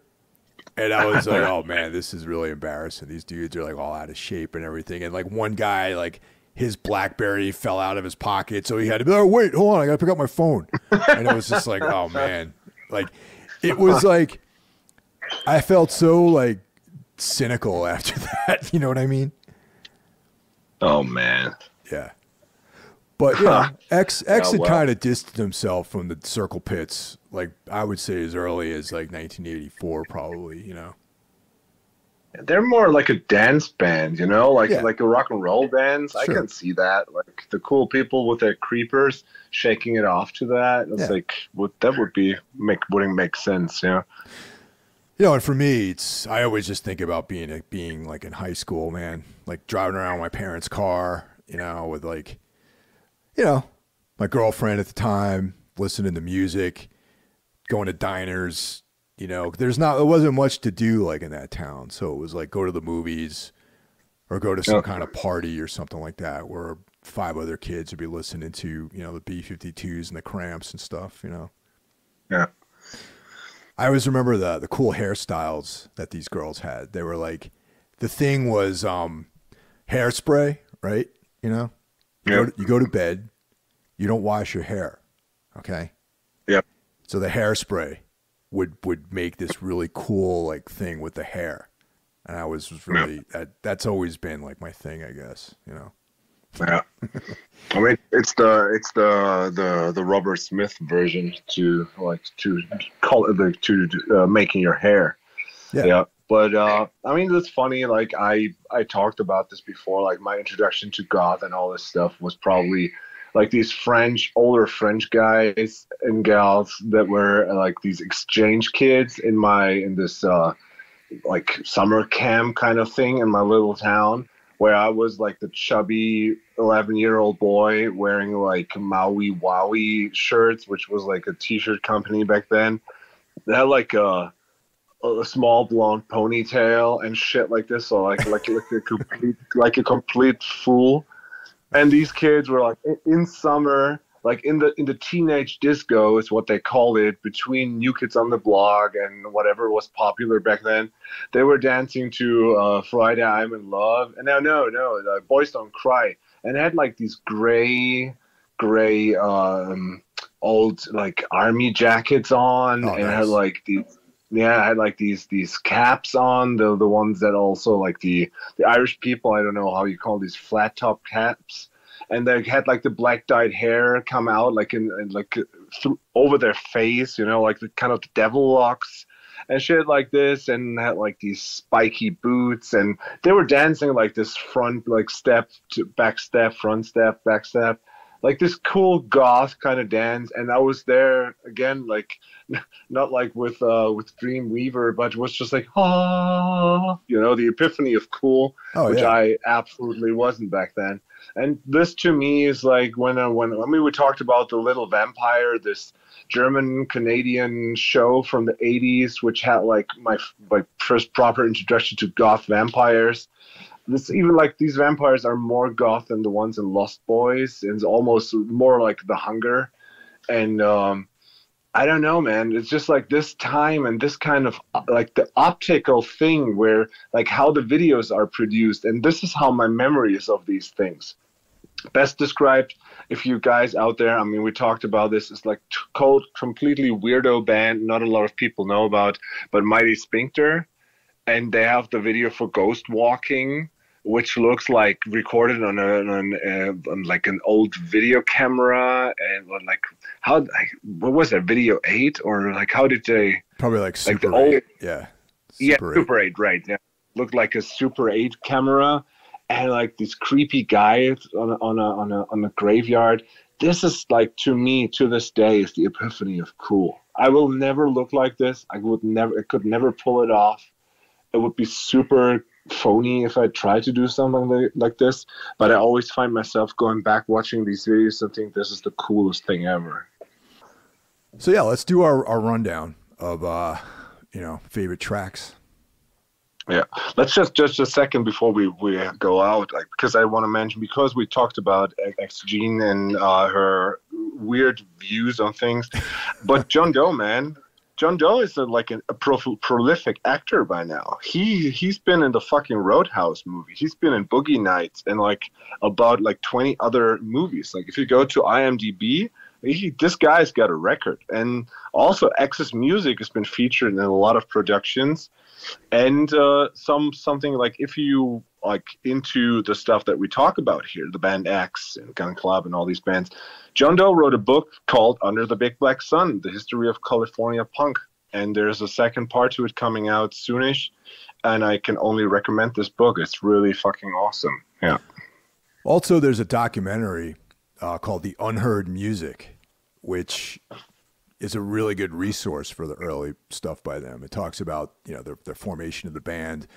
And I was like, oh man, this is really embarrassing. These dudes are like all out of shape and everything. And like one guy, like his BlackBerry fell out of his pocket, so he had to be like, oh, wait, hold on, I gotta pick up my phone. And it was just like, oh man, like it was like I felt so like cynical after that. You know what I mean? Oh man, yeah. But yeah, X had kind of distanced himself from the circle pits, like I would say as early as like 1984, probably. You know, they're more like a dance band, you know, like a rock and roll band. Sure. I can see that, like the cool people with their creepers shaking it off to that. It's like that wouldn't make sense, you know. You know, and for me, I always just think about being like in high school, man, like driving around in my parents' car, you know, with like, you know, my girlfriend at the time, listening to music, going to diners, you know, there wasn't much to do like in that town. So it was like go to the movies or go to some kind of party or something like that where 5 other kids would be listening to, you know, the B-52s and the Cramps and stuff, you know. Yeah. I always remember the cool hairstyles that these girls had. They were like, the thing was hairspray, right? You know? You go to bed, you don't wash your hair, okay? Yep. So the hairspray would make this really cool like thing with the hair, and I was really that's always been like my thing, I guess, you know. Yeah. I mean, it's the Robert Smith version to call it to making your hair. Yeah. But I mean, it's funny. Like I talked about this before. Like my introduction to goth and all this stuff was probably like these older French guys and gals that were like these exchange kids in this like summer camp kind of thing in my little town, where I was like the chubby 11-year-old boy wearing like Maui Wowie shirts, which was like a t-shirt company back then. They had like a small blonde ponytail and shit like this, so like a complete fool. And these kids were like in summer, like in the teenage disco is what they called it, between New Kids on the Block and whatever was popular back then. They were dancing to Friday I'm in Love, and no, Boys Don't Cry, and it had like these gray old like army jackets on, and nice. Had like these. Yeah, I had like these caps on, the ones that also like the Irish people, I don't know how you call these flat top caps, and they had like the black dyed hair come out like in like over their face, you know, like the kind of the devil locks and shit like this, and had like these spiky boots, and they were dancing like this front like step to back step, front step, back step. Like this cool goth kind of dance, and I was there again, like not like with Dreamweaver, but it was just like you know, the epiphany of cool, which I absolutely wasn't back then. And this to me is like when we talked about The Little Vampire, this German Canadian show from the 80s, which had like my first proper introduction to goth vampires. This even like these vampires are more goth than the ones in Lost Boys, and it's almost more like The Hunger, and I don't know, man. It's just like this time and this kind of like the optical thing where like how the videos are produced. And this is how my memory is of these things. Best described, if you guys out there, I mean, we talked about this, it's like cold, completely weirdo band, not a lot of people know about, but Mighty Sphincter. And they have the video for Ghost Walking, which looks like recorded on like an old video camera, and like how like, what was that, video 8, or like how did they Probably like like Super the old 8. Yeah. Super 8. Super 8, right? Yeah, looked like a Super 8 camera, and like this creepy guy on a graveyard. This is like, to me, to this day, is the epiphany of cool. I will never look like this. I could never pull it off. It would be super phony if I tried to do something like this, but I always find myself going back watching these videos and think this is the coolest thing ever. So yeah, let's do our rundown of favorite tracks. Yeah, let's just a second before we go out, like, because I want to mention, because we talked about X Jean and her weird views on things, but John Doe, man. John Doe is a prolific actor by now. He's been in the fucking Roadhouse movie. He's been in Boogie Nights and like about like 20 other movies. Like if you go to IMDb, this guy's got a record. And also X's music has been featured in a lot of productions. And something like, if you like into the stuff that we talk about here, the band X and Gun Club and all these bands, John Doe wrote a book called Under the Big Black Sun, The History of California Punk. And there's a second part to it coming out soonish. And I can only recommend this book. It's really fucking awesome. Yeah. Also, there's a documentary called The Unheard Music, which is a really good resource for the early stuff by them. It talks about, their formation of the band.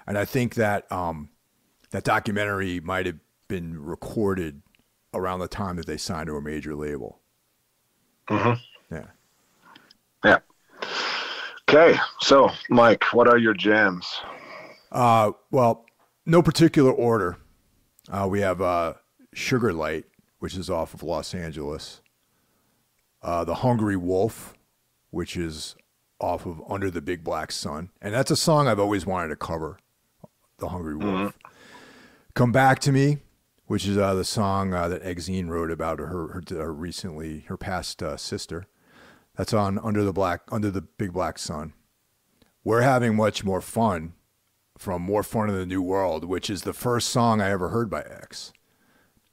And I think that that documentary might have been recorded around the time that they signed to a major label. Mm-hmm. Yeah. Yeah. Okay. So, Mike, what are your jams? Well, no particular order. We have Sugar Light, which is off of Los Angeles. The Hungry Wolf, which is off of Under the Big Black Sun. And that's a song I've always wanted to cover, The Hungry Wolf. Mm-hmm. Come Back to Me, which is the song that Exene wrote about her past sister. That's on Under the Big Black Sun. We're Having Much More Fun from More Fun in the New World, which is the first song I ever heard by X.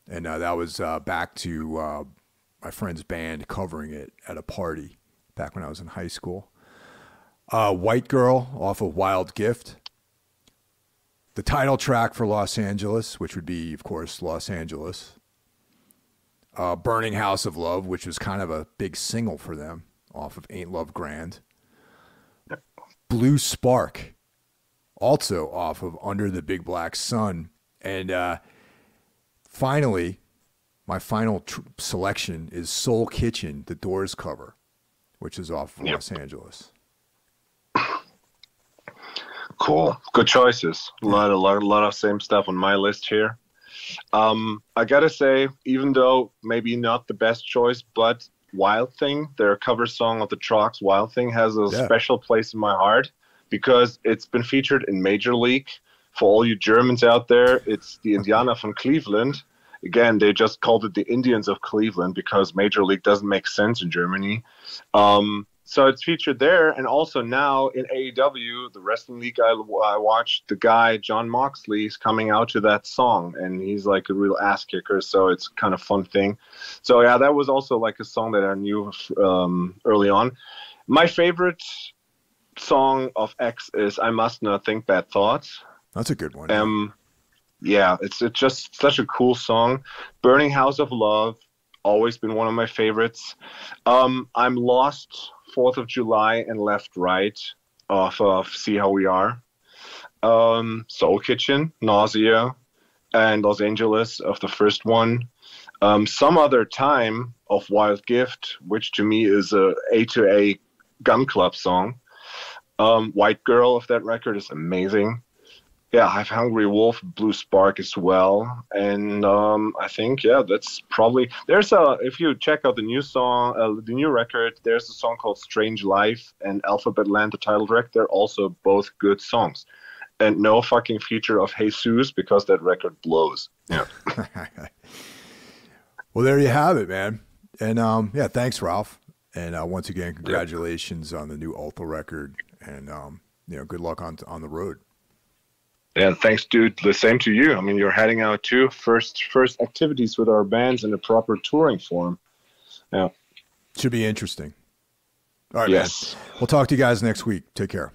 And that was back to my friend's band covering it at a party back when I was in high school. White Girl off of Wild Gift. The title track for Los Angeles, which would be, of course, Los Angeles. Burning House of Love, which was kind of a big single for them off of Ain't Love Grand. Blue Spark, also off of Under the Big Black Sun. And finally, my final selection is Soul Kitchen, the Doors cover, which is off of Los Angeles. Cool. Good choices. A lot of same stuff on my list here. I gotta say, even though maybe not the best choice, but Wild Thing, their cover song of the Trucks, Wild Thing, has a special place in my heart because it's been featured in Major League. For all you Germans out there, it's the Indianer from Cleveland. Again, they just called it the Indians of Cleveland because Major League doesn't make sense in Germany. So it's featured there, and also now in AEW, the wrestling league I watched, the guy John Moxley is coming out to that song, and he's like a real ass kicker, so it's kind of fun thing. So yeah, that was also like a song that I knew early on. My favorite song of X is I Must Not Think Bad Thoughts. That's a good one. Yeah, it's just such a cool song. Burning House of Love, always been one of my favorites. I'm Lost, 4th of July, and Left Right off of See How We Are. Soul Kitchen, Nausea, and Los Angeles of the first one. Some Other Time of Wild Gift, which to me is a A Gun Club song. White Girl of that record is amazing. Yeah, I have Hungry Wolf, Blue Spark as well, and I think that's probably there's a if you check out the new song, the new record, there's a song called Strange Life and Alphabet Land, the title track. They're also both good songs, and no fucking feature of Jesus because that record blows. Yeah. Well, there you have it, man. And yeah, thanks, Ralph. And once again, congratulations on the new Ultra record, and good luck on the road. Yeah, thanks, dude. The same to you. I mean, you're heading out too. First activities with our bands in a proper touring form. Yeah. Should be interesting. All right, yes. man. We'll talk to you guys next week. Take care.